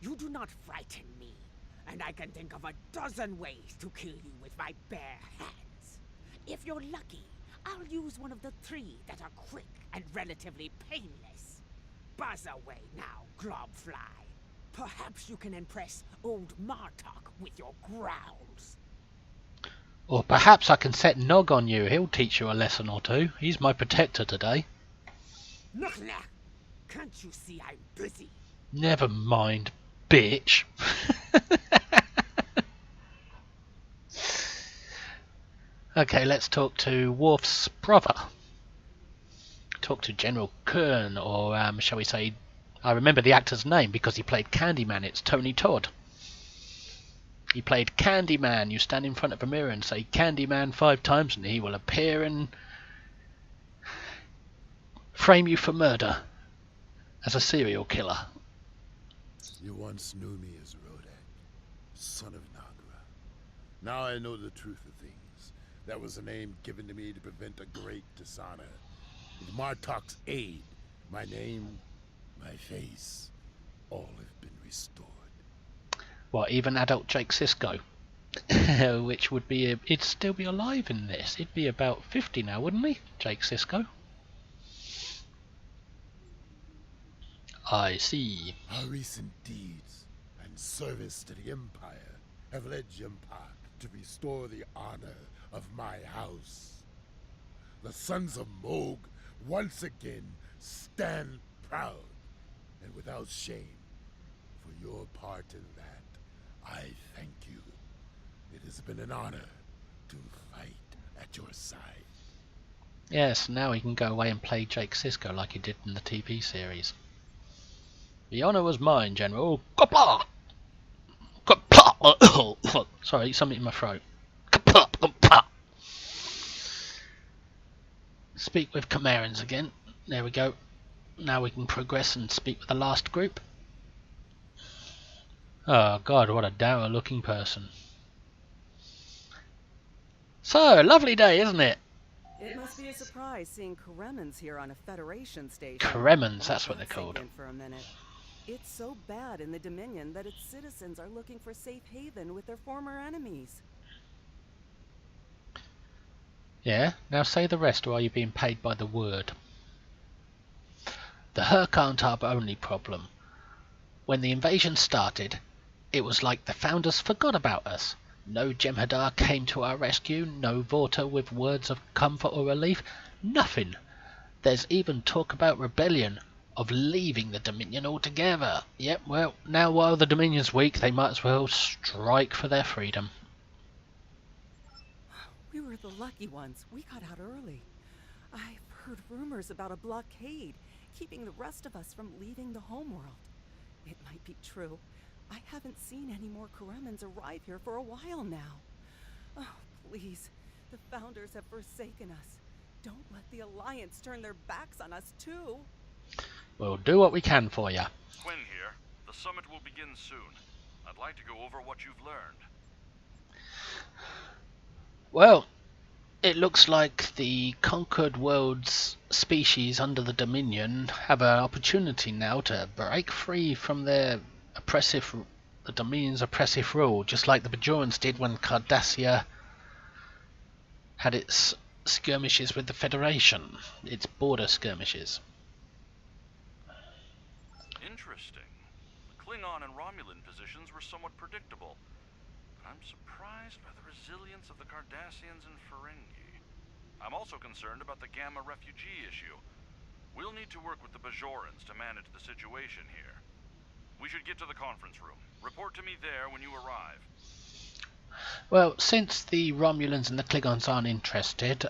Speaker 4: You do not frighten me, and I can think of a dozen ways to kill you with my bare hands. If you're lucky, I'll use one of the 3 that are quick and relatively painless. Buzz away now, Globfly. Perhaps you can impress old Martok with your growls.
Speaker 1: Or perhaps I can set Nog on you. He'll teach you a lesson or two. He's my protector today.
Speaker 4: Look now! Can't you see I'm busy?
Speaker 1: Never mind, bitch. Okay, let's talk to Worf's brother. Talk to General Kern, or shall we say, I remember the actor's name because he played Candyman. It's Tony Todd. He played Candyman. You stand in front of a mirror and say Candyman 5 times and he will appear and frame you for murder as a serial killer.
Speaker 17: You once knew me as Rodak, son of Nagra. Now I know the truth of things. That was a name given to me to prevent a great dishonor. With Martok's aid, my name, my face, all have been restored.
Speaker 1: What, even adult Jake Sisko? Which would be, he'd still be alive in this. He'd be about 50 now, wouldn't he, Jake Sisko? I see.
Speaker 17: Our recent deeds and service to the Empire have led Jem'Hadar to restore the honor of my house. The sons of Moog once again stand proud and without shame. For your part in that, I thank you. It has been an honor to fight at your side.
Speaker 1: Yes, now he can go away and play Jake Sisko like he did in the TV series. The honor was mine, General. Kapla! Kapla! Sorry, something in my throat. Kapla! Kapla! Speak with Camerans again. There we go. Now we can progress and speak with the last group. Oh god, what a dour looking person. So, lovely day, isn't it?
Speaker 18: It must be a surprise seeing Kremens here on a Federation station.
Speaker 1: Kremens, that's what they're called.
Speaker 18: In for a minute. It's so bad in the Dominion that its citizens are looking for safe haven with their former enemies.
Speaker 1: Yeah, now say the rest, or are you being paid by the word? The Hurk aren't our only problem. When the invasion started, it was like the Founders forgot about us. No Jem'Hadar came to our rescue, no Vorta with words of comfort or relief, nothing. There's even talk about rebellion, of leaving the Dominion altogether. Yep, well, now while the Dominion's weak, they might as well strike for their freedom.
Speaker 18: We were the lucky ones. We got out early. I've heard rumors about a blockade, keeping the rest of us from leaving the homeworld. It might be true. I haven't seen any more Kremens arrive here for a while now. Oh, please. The Founders have forsaken us. Don't let the Alliance turn their backs on us, too.
Speaker 1: We'll do what we can for you.
Speaker 2: Quinn here. The summit will begin soon. I'd like to go over what you've learned.
Speaker 1: Well, it looks like the conquered world's species under the Dominion have an opportunity now to break free from the Dominion's oppressive rule, just like the Bajorans did when Cardassia had its skirmishes with the Federation, its border skirmishes.
Speaker 2: Interesting. The Klingon and Romulan positions were somewhat predictable. But I'm surprised by the resilience of the Cardassians and Ferengi. I'm also concerned about the Gamma refugee issue. We'll need to work with the Bajorans to manage the situation here. We should get to the conference room. Report to me there when you arrive.
Speaker 1: Well, since the Romulans and the Klingons aren't interested,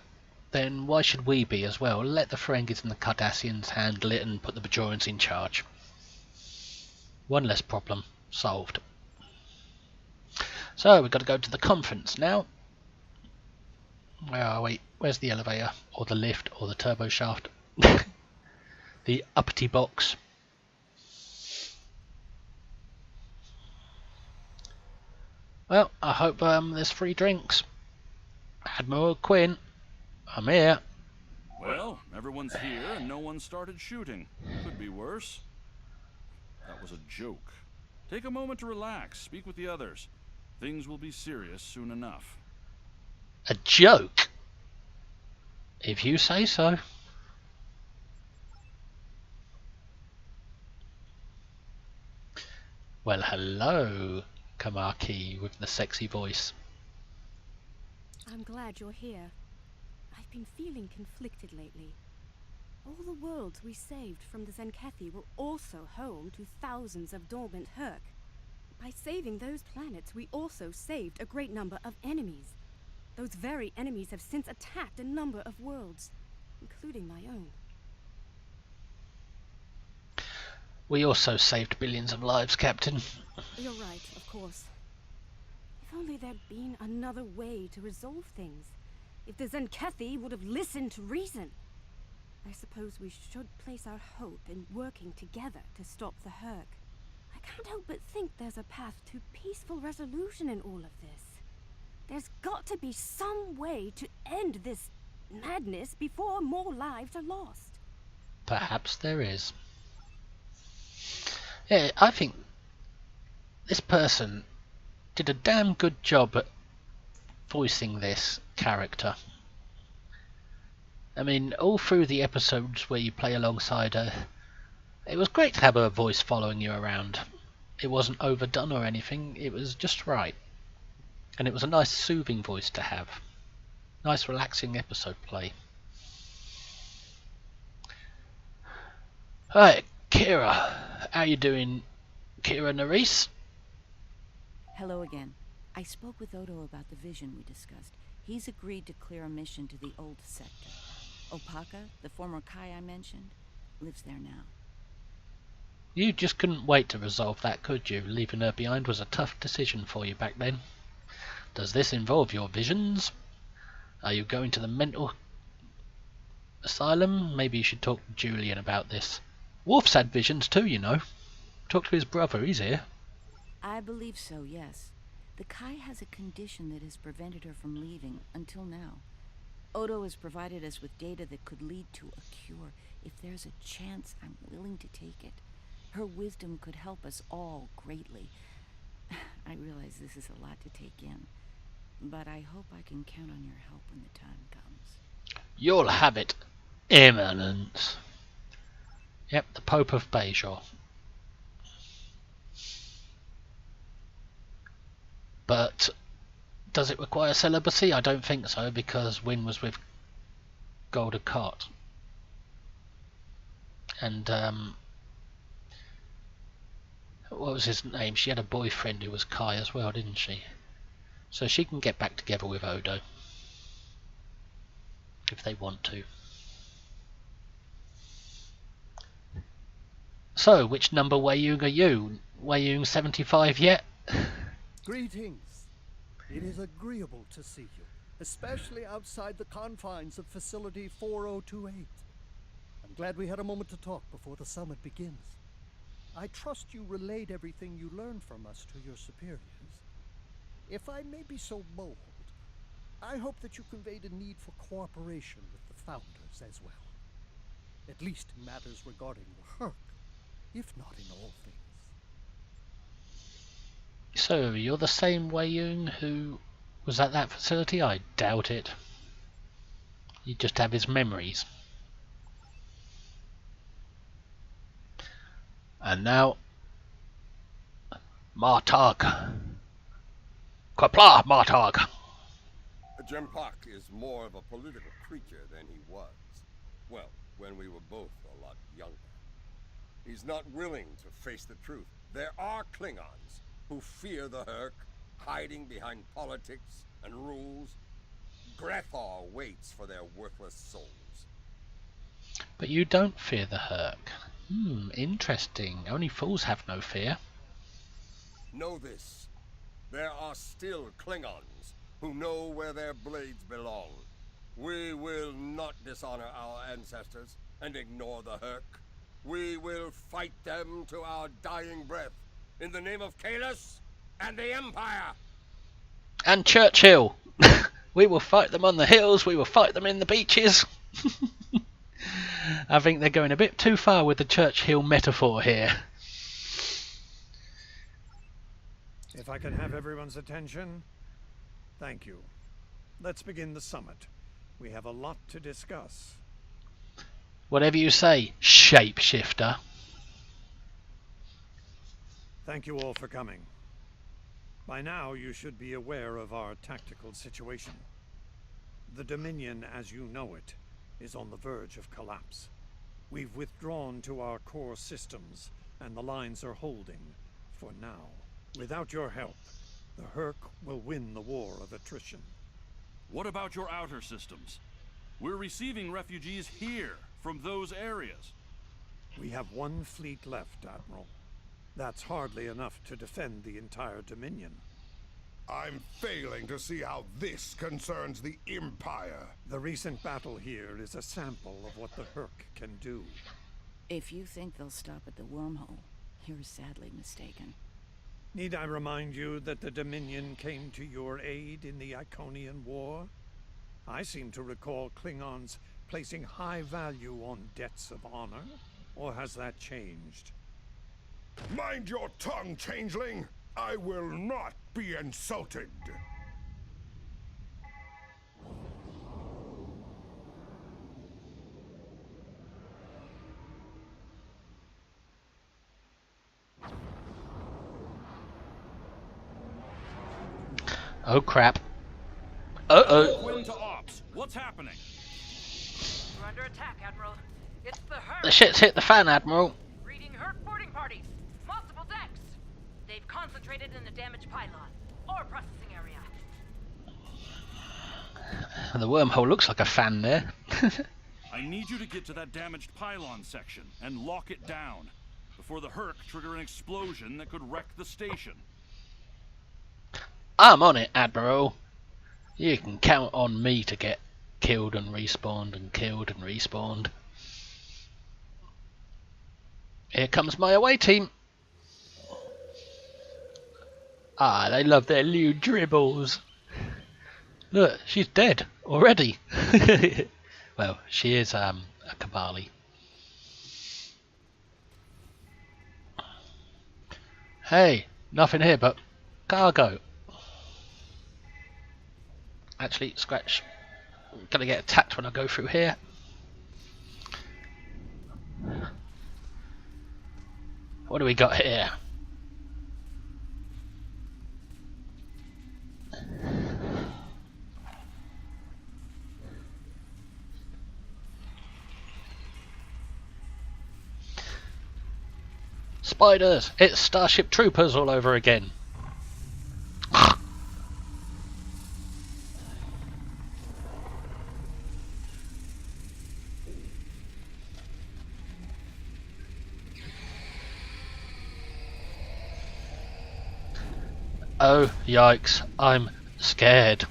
Speaker 1: then why should we be as well? Let the Ferengis and the Cardassians handle it and put the Bajorans in charge. One less problem solved. So we've got to go to the conference now. Where are we? Where's the elevator? Or the lift? Or the turbo shaft? The uppity box. Well, I hope there's free drinks. Admiral Quinn, I'm here.
Speaker 2: Well, everyone's here and no one started shooting. Could be worse. That was a joke. Take a moment to relax. Speak with the others. Things will be serious soon enough.
Speaker 1: A joke? If you say so. Well, hello, Kamaki with the sexy voice.
Speaker 13: I'm glad you're here. I've been feeling conflicted lately. All the worlds we saved from the Zenkethi were also home to thousands of dormant Herc. By saving those planets, we also saved a great number of enemies. Those very enemies have since attacked a number of worlds, including my own.
Speaker 1: We also saved billions of lives, Captain.
Speaker 13: You're right, of course. If only there'd been another way to resolve things. If the Zenkethi would have listened to reason. I suppose we should place our hope in working together to stop the Herc. I can't help but think there's a path to peaceful resolution in all of this. There's got to be some way to end this madness before more lives are lost.
Speaker 1: Perhaps there is. Yeah, I think this person did a damn good job at voicing this character. I mean, all through the episodes where you play alongside her, it was great to have her voice following you around. It wasn't overdone or anything, it was just right. And it was a nice soothing voice to have. Nice relaxing episode play. Hi, Kira. How you doing, Kira Nerys?
Speaker 19: Hello again. I spoke with Odo about the vision we discussed. He's agreed to clear a mission to the old sector. Opaka, the former Kai I mentioned, lives there now.
Speaker 1: You just couldn't wait to resolve that, could you? Leaving her behind was a tough decision for you back then. Does this involve your visions? Are you going to the mental asylum? Maybe you should talk to Julian about this. Worf's had visions too, you know. Talk to his brother, he's here.
Speaker 19: I believe so, yes. The Kai has a condition that has prevented her from leaving until now. Odo has provided us with data that could lead to a cure. If there's a chance, I'm willing to take it. Her wisdom could help us all greatly. I realize this is a lot to take in, but I hope I can count on your help when the time comes.
Speaker 1: You'll have it, Eminence. Yep, the Pope of Bajor. But does it require celibacy? I don't think so, because Wynne was with Golden Cot. And what was his name? She had a boyfriend who was Kai as well, didn't she? So she can get back together with Odo if they want to. So, which number Wei-Yung are you? Wei-Yung 75 yet?
Speaker 20: Greetings. It is agreeable to see you, especially outside the confines of Facility 4028. I'm glad we had a moment to talk before the summit begins. I trust you relayed everything you learned from us to your superiors. If I may be so bold, I hope that you conveyed a need for cooperation with the Founders as well. At least in matters regarding the Herc, if not in all things.
Speaker 1: So, you're the same Wei-Yung who was at that facility? I doubt it. You just have his memories. And now, Martog. Qapla' Martog.
Speaker 21: Jem'Hadar is more of a political creature than he was. Well, when we were both a lot younger. He's not willing to face the truth. There are Klingons who fear the Hurk, hiding behind politics and rules. Grethar waits for their worthless souls.
Speaker 1: But you don't fear the Hurk. Interesting. Only fools have no fear.
Speaker 21: Know this. There are still Klingons who know where their blades belong. We will not dishonor our ancestors and ignore the Hurk. We will fight them to our dying breath in the name of Kahless and the Empire.
Speaker 1: And Churchill. We will fight them on the hills. We will fight them in the beaches. I think they're going a bit too far with the Churchill metaphor here.
Speaker 9: If I can have everyone's attention, thank you. Let's begin the summit. We have a lot to discuss.
Speaker 1: Whatever you say, shapeshifter.
Speaker 9: Thank you all for coming. By now, you should be aware of our tactical situation. The Dominion, as you know it, is on the verge of collapse. We've withdrawn to our core systems, and the lines are holding, for now. Without your help, the Hurk will win the war of attrition.
Speaker 2: What about your outer systems? We're receiving refugees here, from those areas.
Speaker 9: We have one fleet left, Admiral. That's hardly enough to defend the entire Dominion.
Speaker 8: I'm failing to see how this concerns the Empire.
Speaker 9: The recent battle here is a sample of what the Hurk can do.
Speaker 19: If you think they'll stop at the wormhole, you're sadly mistaken.
Speaker 9: Need I remind you that the Dominion came to your aid in the Iconian War? I seem to recall Klingons placing high value on debts of honor. Or has that changed?
Speaker 8: Mind your tongue, changeling! I will not be insulted!
Speaker 1: Oh crap. Uh-oh.
Speaker 2: Quinn to ops. What's happening?
Speaker 3: We're under attack, Admiral. It's the Hurk.
Speaker 1: The shit's hit the fan, Admiral.
Speaker 3: Reading Hurk boarding parties. Multiple decks. They've concentrated in the damaged pylon. Ore processing area.
Speaker 1: The wormhole looks like a fan there.
Speaker 2: I need you to get to that damaged pylon section and lock it down before the Hurk trigger an explosion that could wreck the station.
Speaker 1: I'm on it, Admiral. You can count on me to get killed and respawned and killed and respawned. Here comes my away team. Ah, they love their little dribbles. Look, she's dead already. Well, she is a Kabali. Hey, nothing here but cargo. Actually, scratch. I'm gonna get attacked when I go through here. What do we got here? Spiders! It's Starship Troopers all over again. Oh, yikes, I'm scared.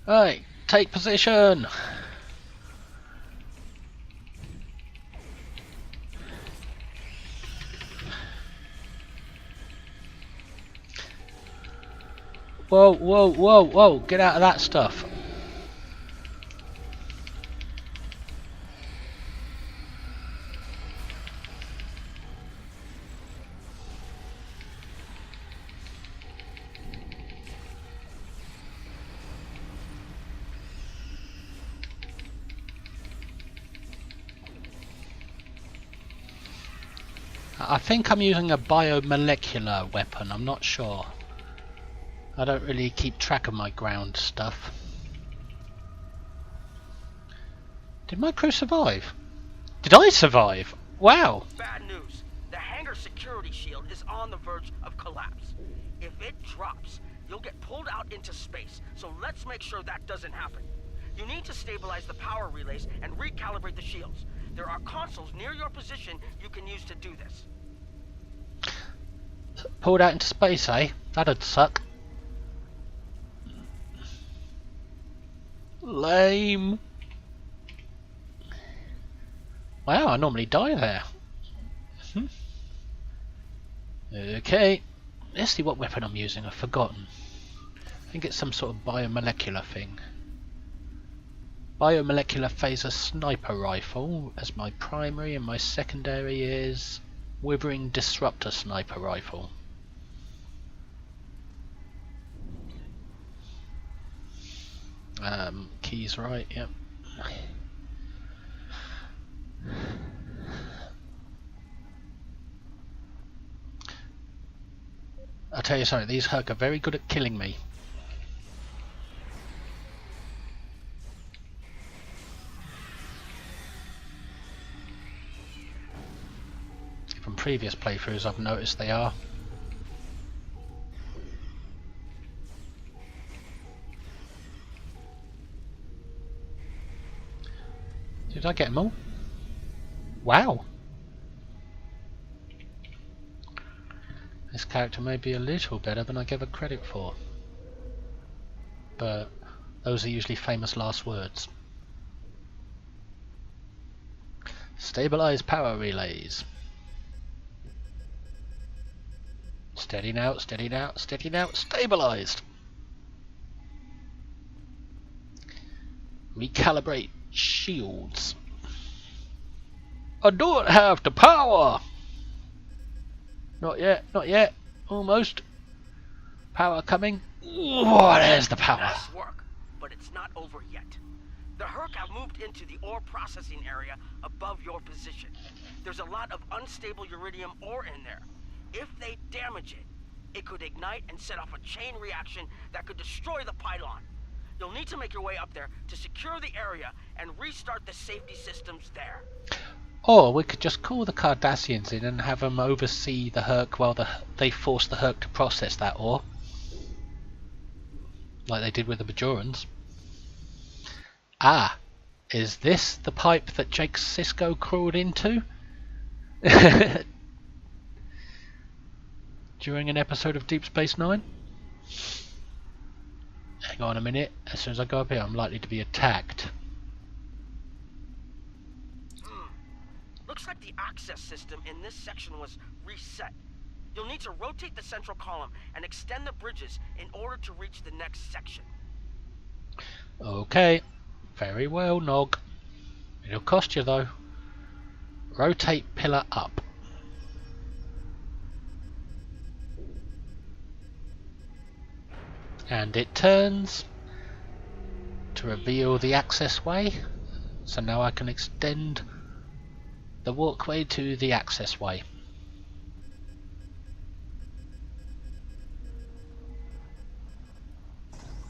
Speaker 1: Right, take position. Whoa, whoa, whoa, whoa, get out of that stuff. I think I'm using a biomolecular weapon, I'm not sure. I don't really keep track of my ground stuff. Did my crew survive? Did I survive? Wow!
Speaker 6: Bad news. The hangar security shield is on the verge of collapse. If it drops, you'll get pulled out into space, so let's make sure that doesn't happen. You need to stabilize the power relays and recalibrate the shields. There are consoles near your position you can use to do this.
Speaker 1: Pulled out into space, eh? That'd suck. Lame. Wow, I normally die there. Okay, let's see what weapon I'm using. I've forgotten. I think it's some sort of biomolecular thing. Biomolecular phaser sniper rifle as my primary, and my secondary is withering disruptor sniper rifle. Keys right, yep. I'll tell you something, these Herc are very good at killing me. From previous playthroughs I've noticed they are. Did I get them all? Wow! This character may be a little better than I give her credit for. But those are usually famous last words. Stabilize power relays. Steady now, steady now, steady now, stabilized! Recalibrate shields. I don't have the power! Not yet, not yet. Almost. Power coming. Oh, there's the power.
Speaker 6: Nice work, but it's not over yet. The Herc have moved into the ore processing area above your position. There's a lot of unstable uridium ore in there. If they damage it, it could ignite and set off a chain reaction that could destroy the pylon. You'll need to make your way up there to secure the area and restart the safety systems there.
Speaker 1: Or we could just call the Cardassians in and have them oversee the Herc while they force the Herc to process that ore. Like they did with the Bajorans. Ah, is this the pipe that Jake Sisko crawled into? During an episode of Deep Space Nine? Hang on a minute, as soon as I go up here I'm likely to be attacked.
Speaker 6: Looks like the access system in this section was reset. You'll need to rotate the central column and extend the bridges in order to reach the next section.
Speaker 1: Okay, very well, Nog. It'll cost you though. Rotate pillar up. And it turns to reveal the access way. So now I can extend the walkway to the access way.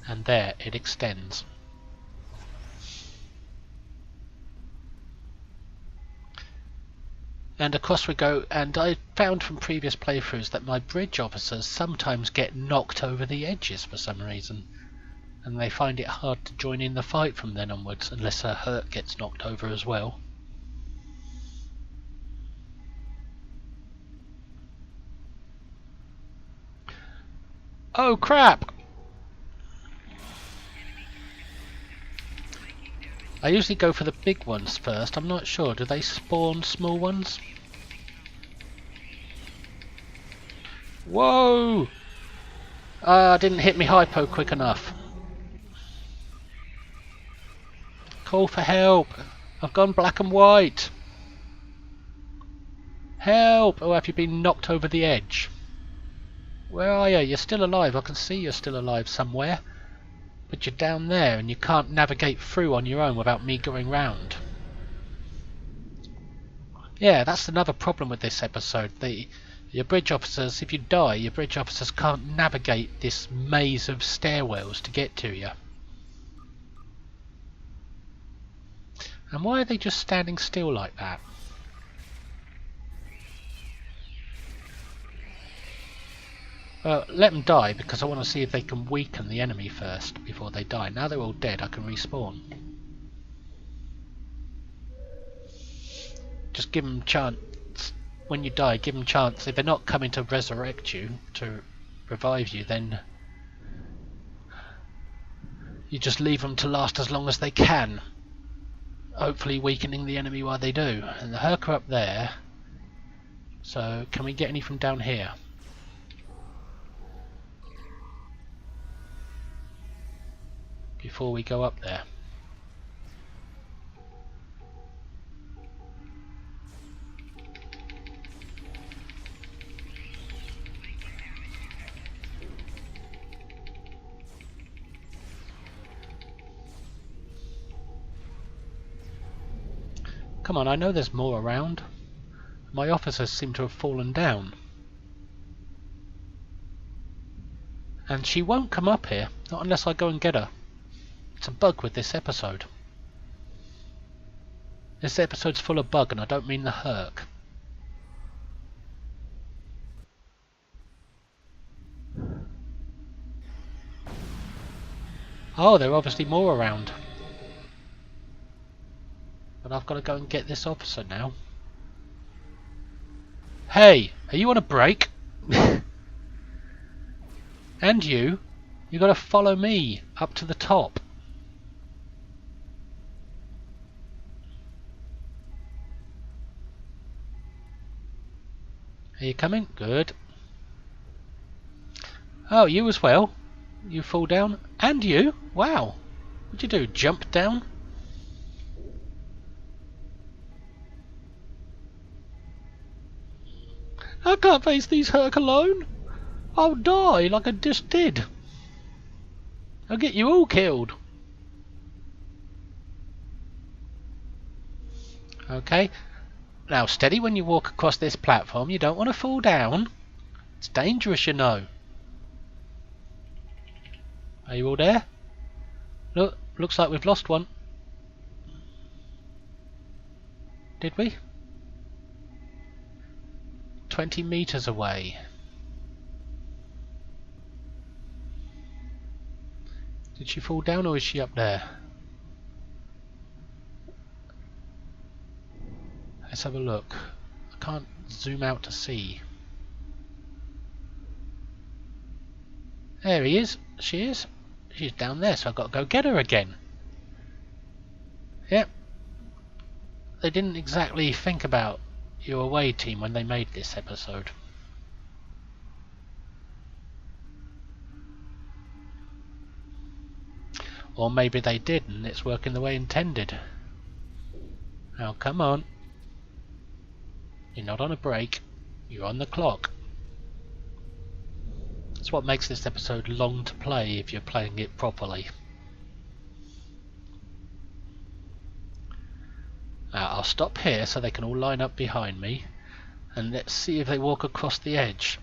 Speaker 1: And there it extends. And across we go, and I found from previous playthroughs that my bridge officers sometimes get knocked over the edges for some reason, and they find it hard to join in the fight from then onwards unless a Herc gets knocked over as well. Oh crap! I usually go for the big ones first. I'm not sure. Do they spawn small ones? Whoa! Didn't hit me hypo quick enough. Call for help. I've gone black and white. Help! Oh, have you been knocked over the edge? Where are you? You're still alive. I can see you're still alive somewhere. But you're down there and you can't navigate through on your own without me going round. Yeah, that's another problem with this episode. Your bridge officers, if you die, your bridge officers can't navigate this maze of stairwells to get to you. And why are they just standing still like that? Well, let them die, because I want to see if they can weaken the enemy first before they die. Now they're all dead, I can respawn. Just give them a chance. When you die, give them a chance. If they're not coming to resurrect you, to revive you, then you just leave them to last as long as they can. Hopefully weakening the enemy while they do. And the Herc are up there. So, can we get any from down here? Before we go up there. Come on, I know there's more around. My officers seem to have fallen down. And she won't come up here, not unless I go and get her. It's a bug with this episode. This episode's full of bug, and I don't mean the Herc. Oh, there are obviously more around. But I've got to go and get this officer now. Hey, are you on a break? And you got to follow me up to the top. Are you coming? Good. Oh, you as well? You fall down? And you? Wow. What'd you do? Jump down? I can't face these Herc alone. I'll die like I just did. I'll get you all killed. Okay. Now steady when you walk across this platform. You don't want to fall down. It's dangerous, you know. Are you all there? Look, looks like we've lost one. Did we? 20 meters away. Did she fall down or is she up there? Let's have a look. I can't zoom out to see. There he is. She is. She's down there, so I've got to go get her again. Yep. They didn't exactly think about your away team when they made this episode. Or maybe they did and it's working the way intended. Now come on. You're not on a break. You're on the clock. That's what makes this episode long to play if you're playing it properly. Now I'll stop here so they can all line up behind me, and let's see if they walk across the edge.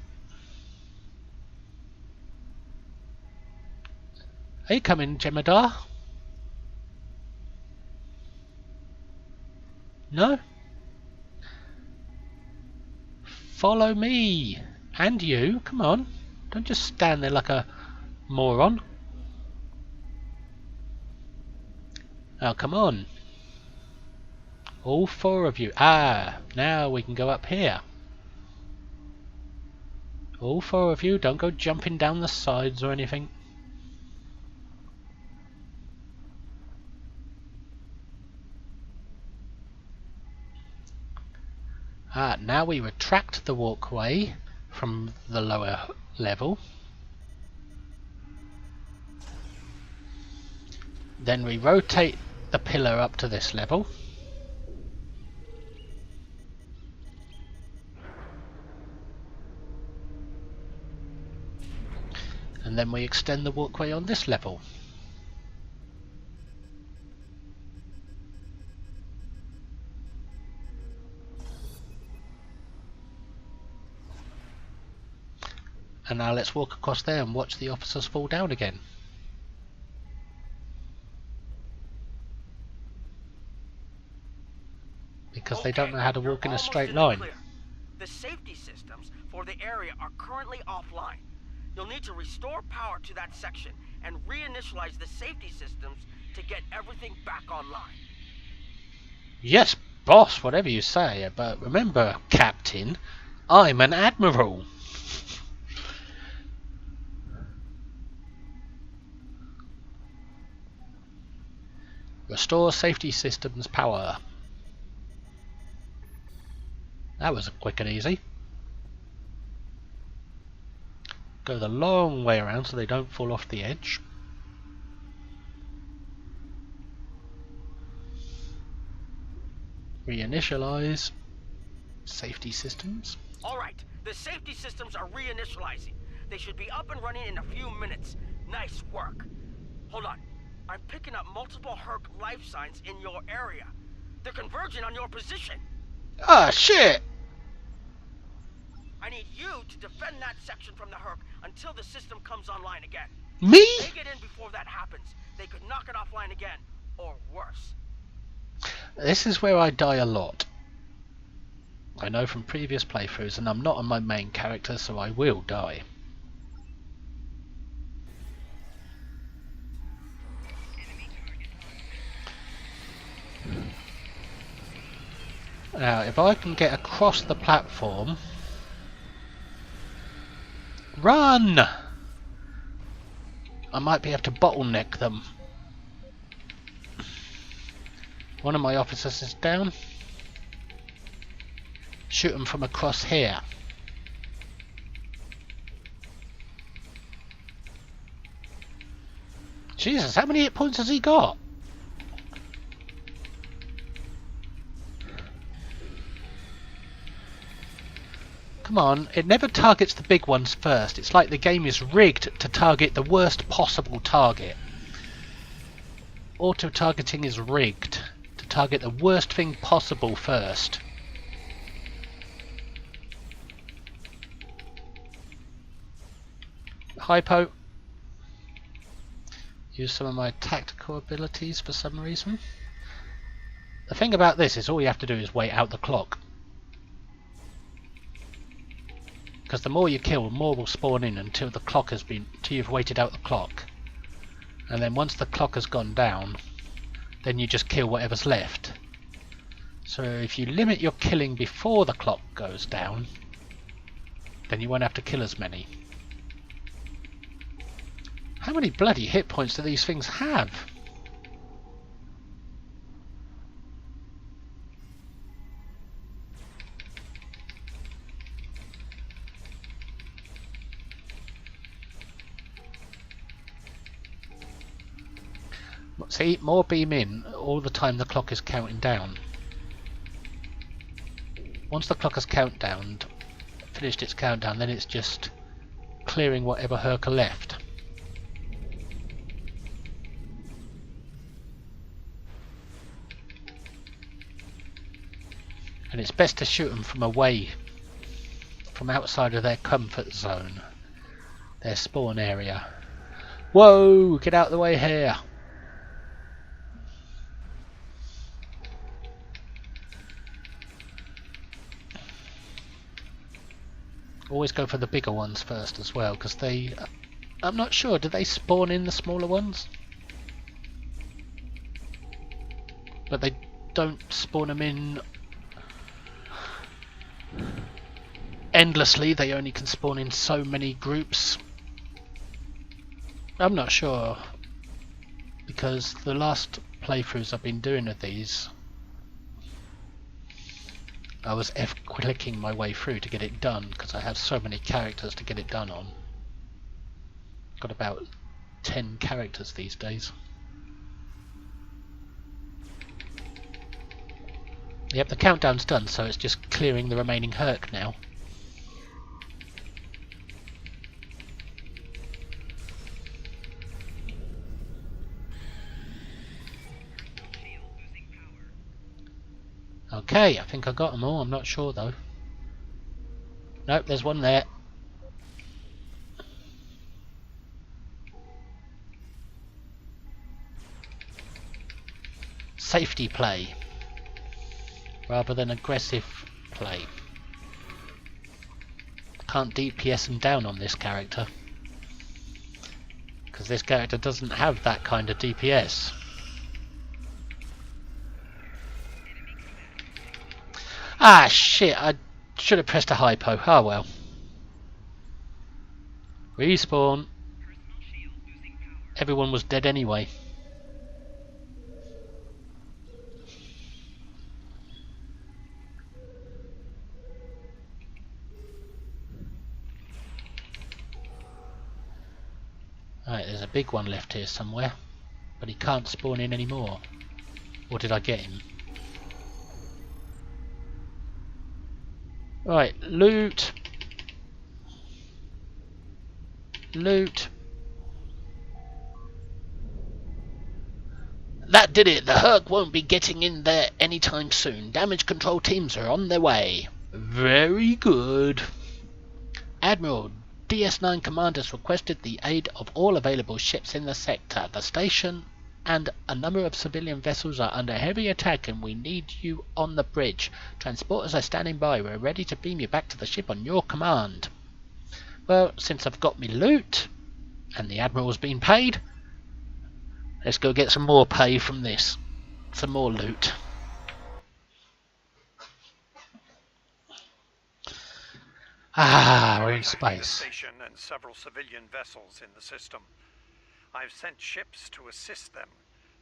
Speaker 1: Are you coming, Jem'Hadar? No? Follow me! And you, come on. Don't just stand there like a moron. Now come on. All four of you. Ah, now we can go up here. All four of you, don't go jumping down the sides or anything. Ah, now we retract the walkway from the lower level. Then we rotate the pillar up to this level. And then we extend the walkway on this level. And now let's walk across there and watch the officers fall down again. Because they don't know how to walk in a straight line.
Speaker 6: The safety systems for the area are currently offline. You'll need to restore power to that section and reinitialize the safety systems to get everything back online.
Speaker 1: Yes, boss, whatever you say, but remember, Captain, I'm an admiral. Restore safety systems power. That was quick and easy. Go the long way around so they don't fall off the edge. Reinitialize safety systems.
Speaker 6: Alright, the safety systems are reinitializing. They should be up and running in a few minutes. Nice work. Hold on. I'm picking up multiple Herc life signs in your area. They're converging on your position.
Speaker 1: Ah, shit!
Speaker 6: I need you to defend that section from the Herc until the system comes online again.
Speaker 1: Me?
Speaker 6: If they get in before that happens, they could knock it offline again, or worse.
Speaker 1: This is where I die a lot. I know from previous playthroughs, and I'm not on my main character, so I will die. Now, if I can get across the platform... Run! I might be able to bottleneck them. One of my officers is down. Shoot them from across here. Jesus, how many hit points has he got? Come on, it never targets the big ones first. It's like the game is rigged to target the worst possible target. Auto-targeting is rigged to target the worst thing possible first. Hypo. Use some of my tactical abilities for some reason. The thing about this is all you have to do is wait out the clock. Because the more you kill, the more will spawn in until the clock has been, until you've waited out the clock. And then once the clock has gone down, then you just kill whatever's left. So if you limit your killing before the clock goes down, then you won't have to kill as many. How many bloody hit points do these things have? See, more beam in all the time the clock is counting down. Once the clock has finished its countdown, then it's just clearing whatever Herc are left. And it's best to shoot them from away, from outside of their comfort zone, their spawn area. Whoa! Get out of the way here! Always go for the bigger ones first as well, because they... I'm not sure, do they spawn in the smaller ones? But they don't spawn them in endlessly, they only can spawn in so many groups. I'm not sure, because the last playthroughs I've been doing of these, I was F-clicking my way through to get it done, because I have so many characters to get it done on. Got about 10 characters these days. Yep, the countdown's done, so it's just clearing the remaining Herc now. Okay, I think I got them all, I'm not sure though. Nope, there's one there. safety play rather than aggressive play. Can't DPS him down on this character because this character doesn't have that kind of DPS. Ah shit, I should have pressed a hypo. Oh well. Respawn. Everyone was dead anyway. Alright, there's a big one left here somewhere, but he can't spawn in anymore. Or did I get him? Right, loot. Loot. That did it. The Herc won't be getting in there anytime soon. Damage control teams are on their way. Very good. Admiral, DS9 commanders requested the aid of all available ships in the sector. The station and a number of civilian vessels are under heavy attack and we need you on the bridge. Transporters are standing by. We're ready to beam you back to the ship on your command. Well, since I've got me loot and the Admiral's been paid, let's go get some more pay from this. Some more loot. Ah, we're in space.
Speaker 9: Station and several civilian vessels in the system. I've sent ships to assist them,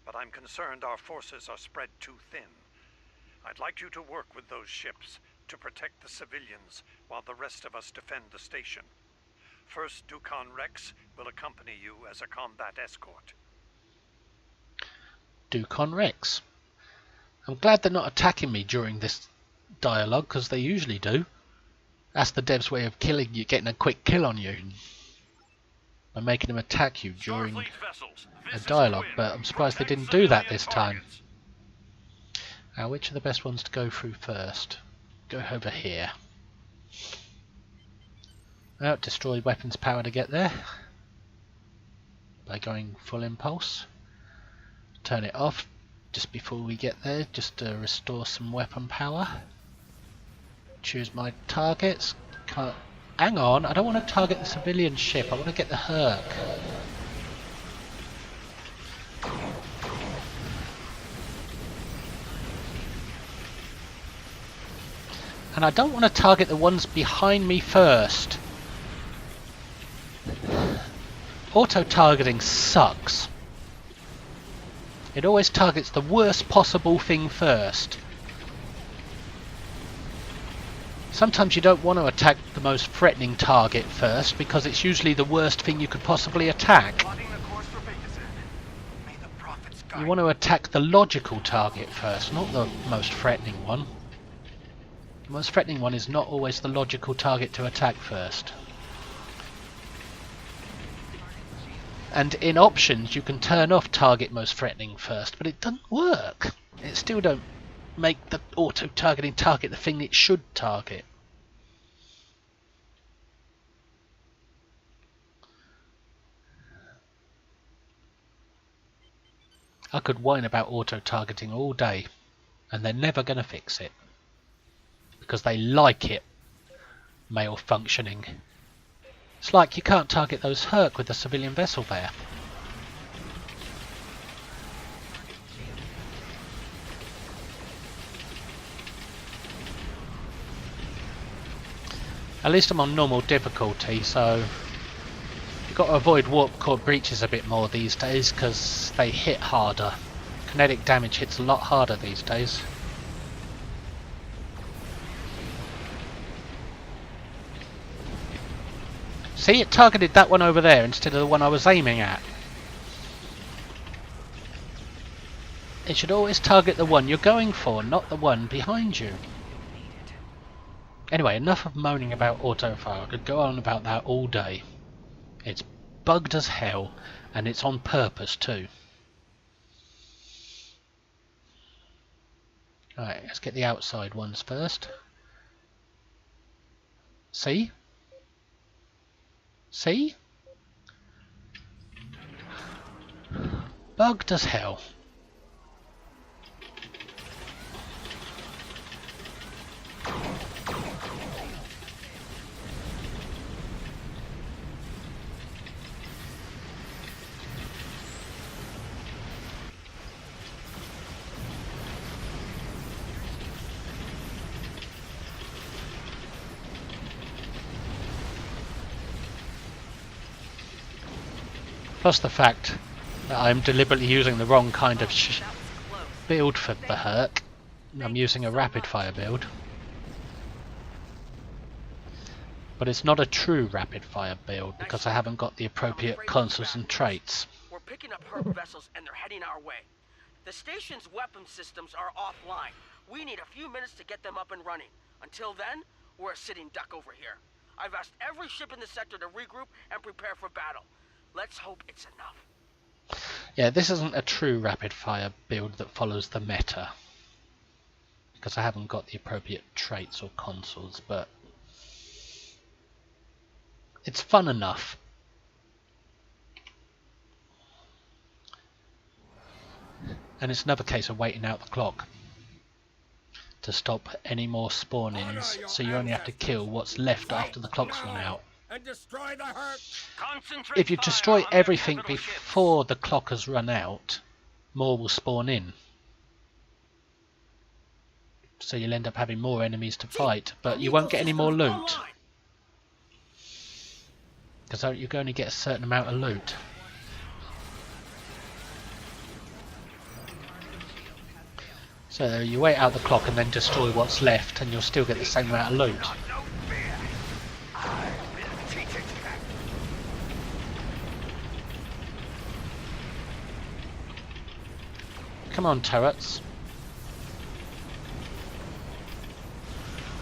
Speaker 9: but I'm concerned our forces are spread too thin. I'd like you to work with those ships to protect the civilians while the rest of us defend the station. First Dukan Rex will accompany you as a combat escort.
Speaker 1: Dukan Rex. I'm glad they're not attacking me during this dialogue, because they usually do. That's the dev's way of killing you, getting a quick kill on you. By making them attack you during a dialogue, but I'm surprised they didn't do that this time. Now, which are the best ones to go through first? Go over here. Well, destroy weapons power to get there. By going full impulse. Turn it off just before we get there, just to restore some weapon power. Choose my targets. Hang on, I don't want to target the civilian ship, I want to get the Herc. And I don't want to target the ones behind me first. Auto-targeting sucks. It always targets the worst possible thing first. Sometimes you don't want to attack the most threatening target first, because it's usually the worst thing you could possibly attack. You want to attack the logical target first, not the most threatening one. The most threatening one is not always the logical target to attack first. And in options you can turn off target most threatening first, but it doesn't work. It still don't make the auto-targeting target the thing it should target. I could whine about auto-targeting all day, and they're never going to fix it. Because they like it malfunctioning. It's like you can't target those Herc with the civilian vessel there. At least I'm on normal difficulty, so you've got to avoid warp core breaches a bit more these days because they hit harder. Kinetic damage hits a lot harder these days. See, it targeted that one over there instead of the one I was aiming at. It should always target the one you're going for, not the one behind you. Anyway, enough of moaning about autofire. I could go on about that all day. It's bugged as hell, and it's on purpose too. Alright, let's get the outside ones first. See? See? Bugged as hell. Plus the fact that I'm deliberately using the wrong kind of build for the Herc. I'm using a rapid fire build. But it's not a true rapid fire build because I haven't got the appropriate consoles and traits.
Speaker 6: We're picking up Herc vessels and they're heading our way. The station's weapon systems are offline. We need a few minutes to get them up and running. Until then, we're a sitting duck over here. I've asked every ship in the sector to regroup and prepare for battle. Let's hope it's enough.
Speaker 1: Yeah, this isn't a true rapid fire build that follows the meta. Because I haven't got the appropriate traits or consoles, but it's fun enough. And it's another case of waiting out the clock to stop any more spawn-ins, so you only have to kill what's left after the clock's run out.
Speaker 6: And destroy the Herc.
Speaker 1: If you destroy everything before the clock has run out, more will spawn in. So you'll end up having more enemies to fight, but you won't get any more loot. Because you can only get a certain amount of loot. So you wait out the clock and then destroy what's left and you'll still get the same amount of loot. Come on, turrets.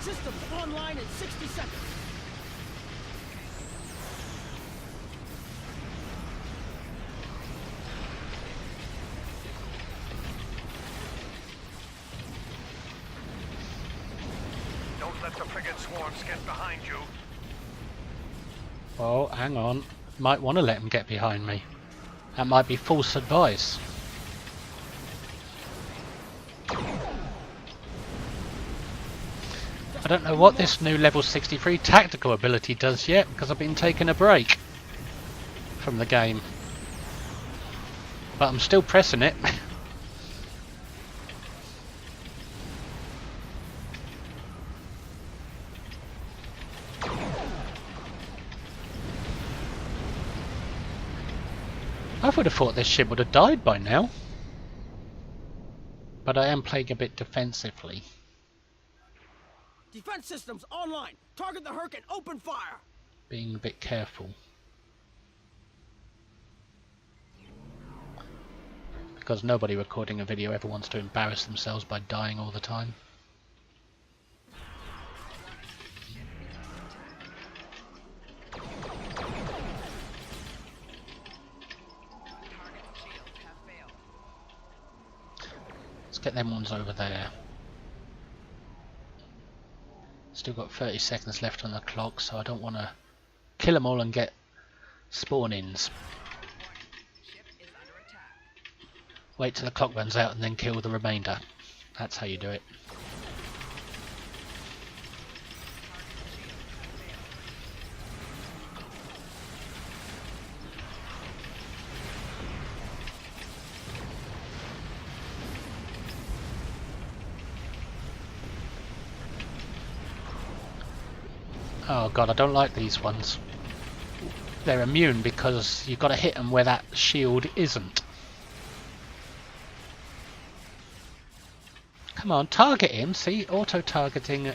Speaker 6: System online in 60 seconds.
Speaker 7: Don't let the frigate swarms get behind you.
Speaker 1: Oh, hang on. Might want to let them get behind me. That might be false advice. I don't know what this new level 63 tactical ability does yet, because I've been taking a break from the game. But I'm still pressing it. I would have thought this ship would have died by now. But I am playing a bit defensively.
Speaker 6: Defense systems online. Target the Herc and open fire.
Speaker 1: Being a bit careful. Because nobody recording a video ever wants to embarrass themselves by dying all the time. Let's get them ones over there. Still got 30 seconds left on the clock, so I don't want to kill them all and get spawn-ins. Wait till the clock runs out and then kill the remainder. That's how you do it. Oh god, I don't like these ones. They're immune because you've got to hit them where that shield isn't. Come on, target him. See, auto-targeting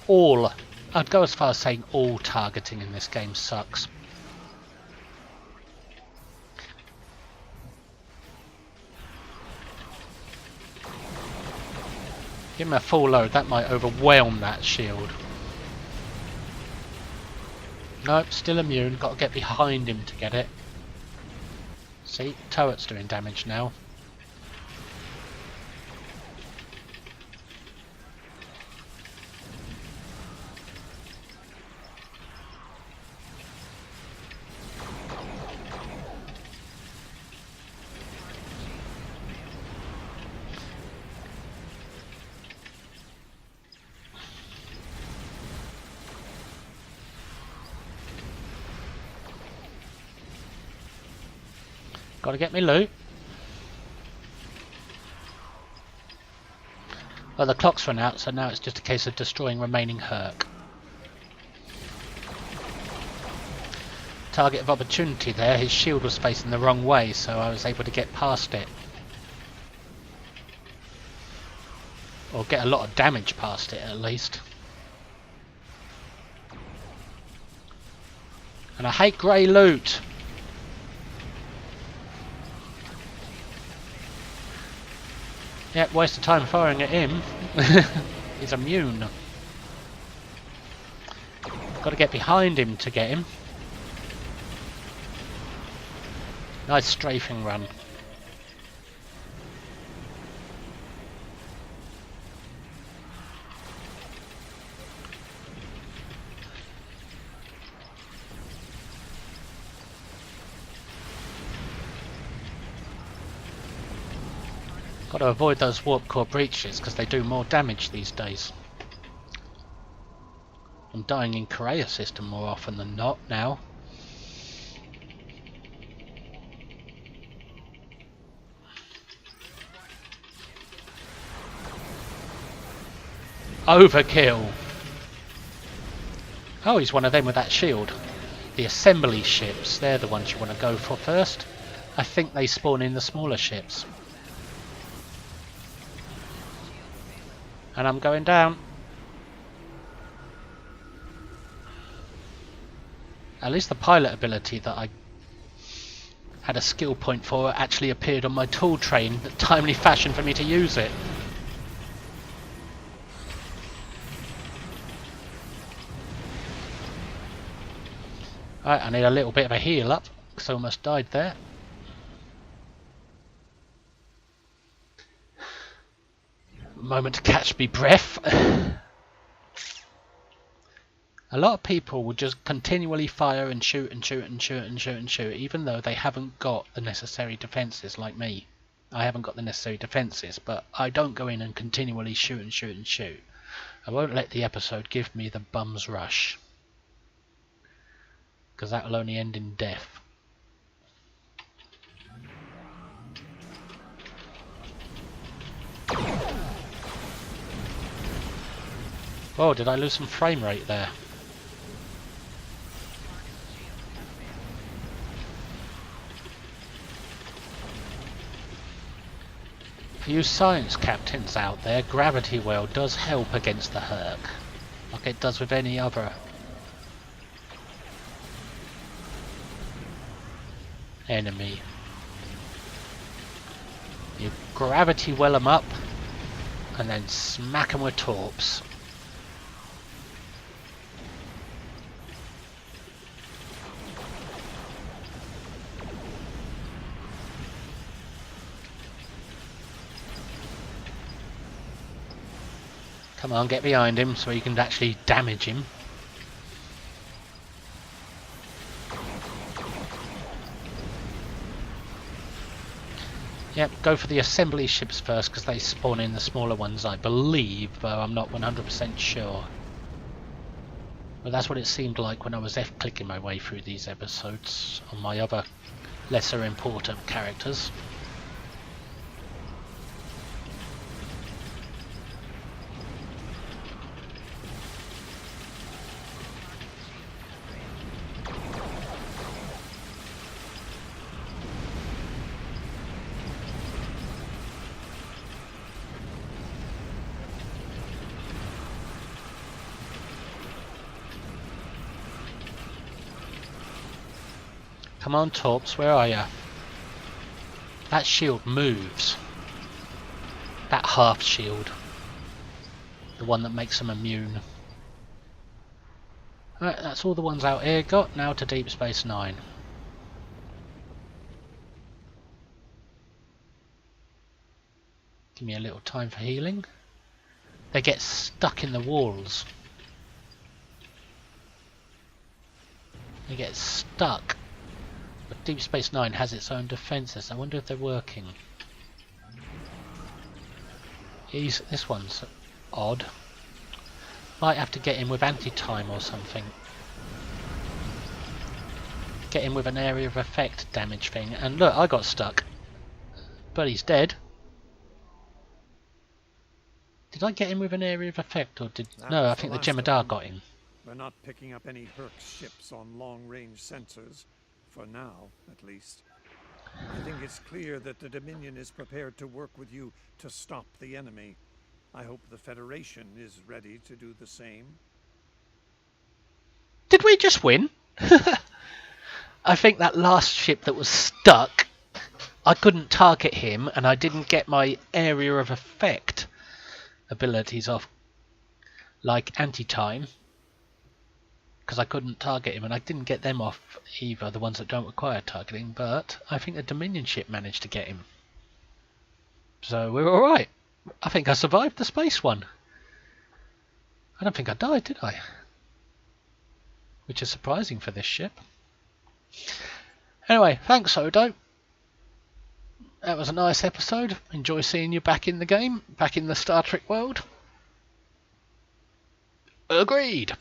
Speaker 1: all. I'd go as far as saying all targeting in this game sucks. Give him a full load, that might overwhelm that shield. Nope, still immune, got to get behind him to get it. See, turret's doing damage now. Gotta get me loot. Well, the clock's run out, so now it's just a case of destroying remaining Herc. target of opportunity there. His shield was facing the wrong way, so I was able to get past it. Or get a lot of damage past it, at least. And I hate grey loot. Yep, waste of time firing at him. He's immune. Got to get behind him to get him. Nice strafing run. Got to avoid those warp core breaches because they do more damage these days. I'm dying in Korea system more often than not now. Overkill. Oh, he's one of them with that shield. The assembly ships, they're the ones you want to go for first. I think they spawn in the smaller ships. And I'm going down. At least the pilot ability that I had a skill point for actually appeared on my tool tray in a timely fashion for me to use it. Right, I need a little bit of a heal up because I almost died there. Moment to catch me breath. A lot of people will just continually fire and shoot and shoot and shoot and shoot and shoot, even though they haven't got the necessary defences like me. I haven't got the necessary defences, but I don't go in and continually shoot and shoot and shoot. I won't let the episode give me the bum's rush, because that will only end in death. Oh, did I lose some frame rate there? For you science captains out there, gravity well does help against the Herc, like it does with any other enemy. You gravity well them up and then smack them with torps. Come on, get behind him so you can actually damage him. Yep, go for the assembly ships first because they spawn in the smaller ones, I believe, though I'm not 100% sure. But that's what it seemed like when I was F-clicking my way through these episodes on my other lesser important characters. Come on, Torps, where are you? That shield moves. That half shield. The one that makes them immune. Right, that's all the ones out here got. Now to Deep Space Nine. Give me a little time for healing. They get stuck in the walls. They get stuck. But Deep Space Nine has its own defences. I wonder if they're working. This one's odd. Might have to get in with anti-time or something. Get in with an area of effect damage thing. And look, I got stuck. But he's dead. Did I get him with an area of effect or did... No, I think the Jem'Hadar got him.
Speaker 9: We're not picking up any Herc ships on long-range sensors, for now, at least. I think it's clear that the Dominion is prepared to work with you to stop the enemy. I hope the Federation is ready to do the same.
Speaker 1: Did we just win? I think that last ship that was stuck, I couldn't target him and I didn't get my area of effect abilities off, like anti-time, because I couldn't target him, and I didn't get them off either, the ones that don't require targeting, but I think the Dominion ship managed to get him. So we're alright. I think I survived the space one. I don't think I died, did I? Which is surprising for this ship. Anyway, thanks Odo. That was a nice episode. Enjoy seeing you back in the game, back in the Star Trek world. Agreed.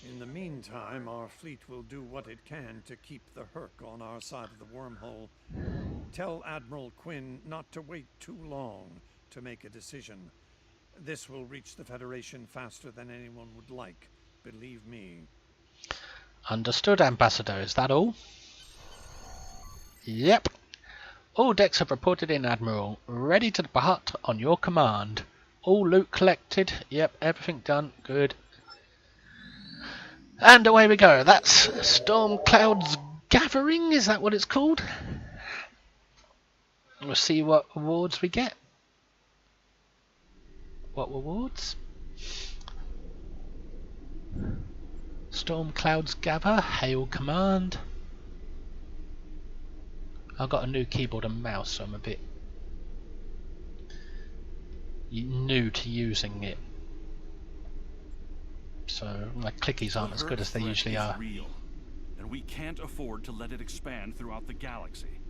Speaker 9: In the meantime, our fleet will do what it can to keep the Herc on our side of the wormhole. Tell Admiral Quinn not to wait too long to make a decision. This will reach the Federation faster than anyone would like, believe me.
Speaker 1: Understood, Ambassador. Is that all? Yep. All decks have reported in, Admiral. Ready to depart on your command. All loot collected. Yep, everything done. Good. And away we go. That's Storm Cloud's Gathering. Is that what it's called? We'll see what awards we get. What awards? Storm Clouds Gather, Hail Command. I've got a new keyboard and mouse, so I'm a bit new to using it. So my clickies aren't as good as they usually are.
Speaker 2: Real, and we can't afford to let it expand throughout the galaxy.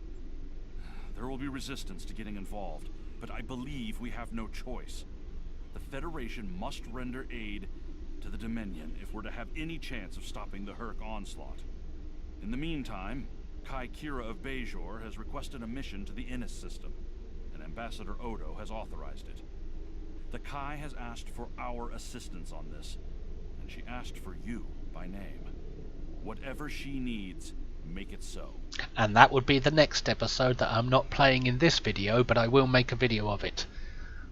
Speaker 2: There will be resistance to getting involved, but I believe we have no choice. The Federation must render aid to the Dominion if we're to have any chance of stopping the Herc onslaught. In the meantime, Kai Kira of Bajor has requested a mission to the Innis system, and Ambassador Odo has authorized it. The Kai has asked for our assistance on this, and she asked for you by name. Whatever she needs, make it so.
Speaker 1: And that would be the next episode that I'm not playing in this video, but I will make a video of it.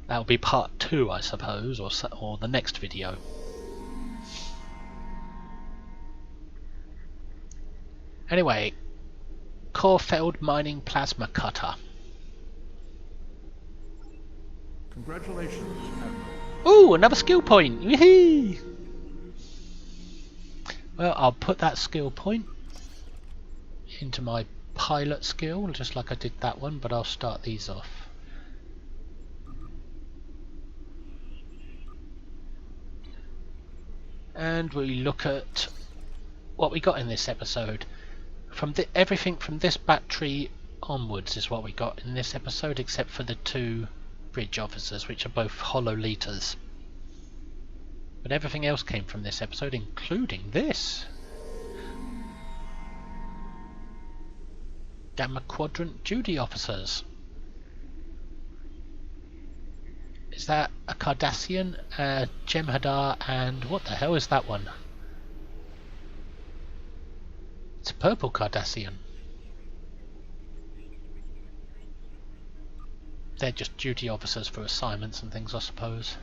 Speaker 1: That will be part 2, I suppose, or the next video. Anyway, Korfeld Mining Plasma Cutter.
Speaker 16: Congratulations, Admiral.
Speaker 1: Ooh, another skill point! Whee! Well, I'll put that skill point into my pilot skill, just like I did that one, but I'll start these off. And we look at what we got in this episode. Everything from this battery onwards is what we got in this episode, except for the 2 bridge officers, which are both hollow liters. But everything else came from this episode, including this. Gamma Quadrant duty officers. Is that a Cardassian, a Jem'Hadar, and what the hell is that one? It's a purple Cardassian. They're just duty officers for assignments and things, I suppose.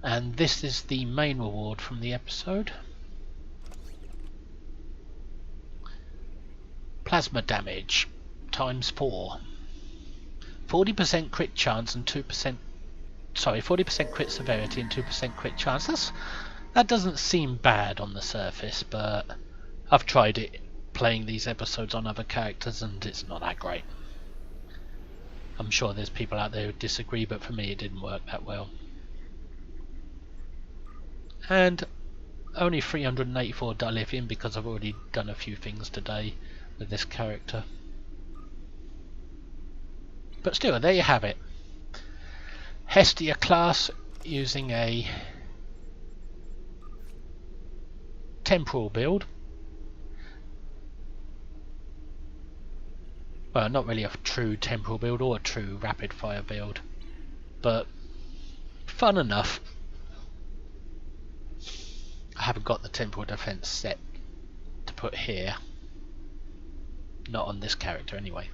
Speaker 1: And this is the main reward from the episode. Plasma damage times 4. 40% crit chance and 40% crit severity and 2% crit chance. That doesn't seem bad on the surface, but I've tried it playing these episodes on other characters and it's not that great. I'm sure there's people out there who disagree, but for me it didn't work that well. And only 384 dilithium because I've already done a few things today with this character. But still, there you have it. Hestia class using a temporal build. Well, not really a true temporal build or a true rapid fire build, but fun enough. I haven't got the temporal defense set to put here. Not on this character anyway.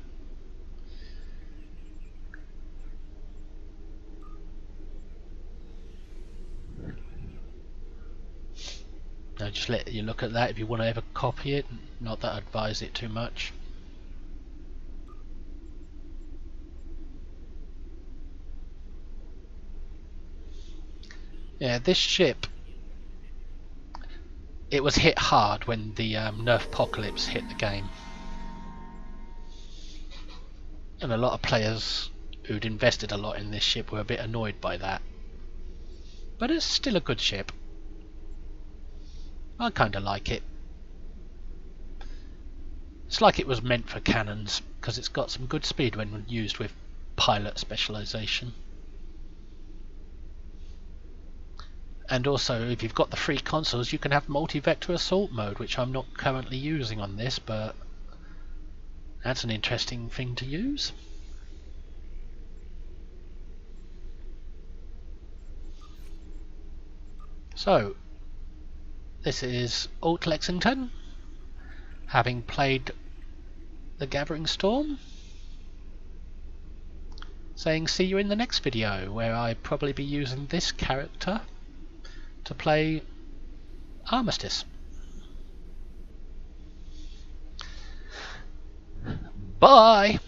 Speaker 1: I'll just let you look at that if you want to ever copy it. Not that I advise it too much. Yeah, this ship, it was hit hard when the Nerf Apocalypse hit the game. And a lot of players who'd invested a lot in this ship were a bit annoyed by that. But it's still a good ship. I kinda like it. It's like it was meant for cannons, because it's got some good speed when used with pilot specialization. And also, if you've got the free consoles, you can have multi-vector assault mode, which I'm not currently using on this, but that's an interesting thing to use. So, this is Alt Lexington, having played The Gathering Storm, saying see you in the next video, where I probably be using this character to play Armistice. Bye!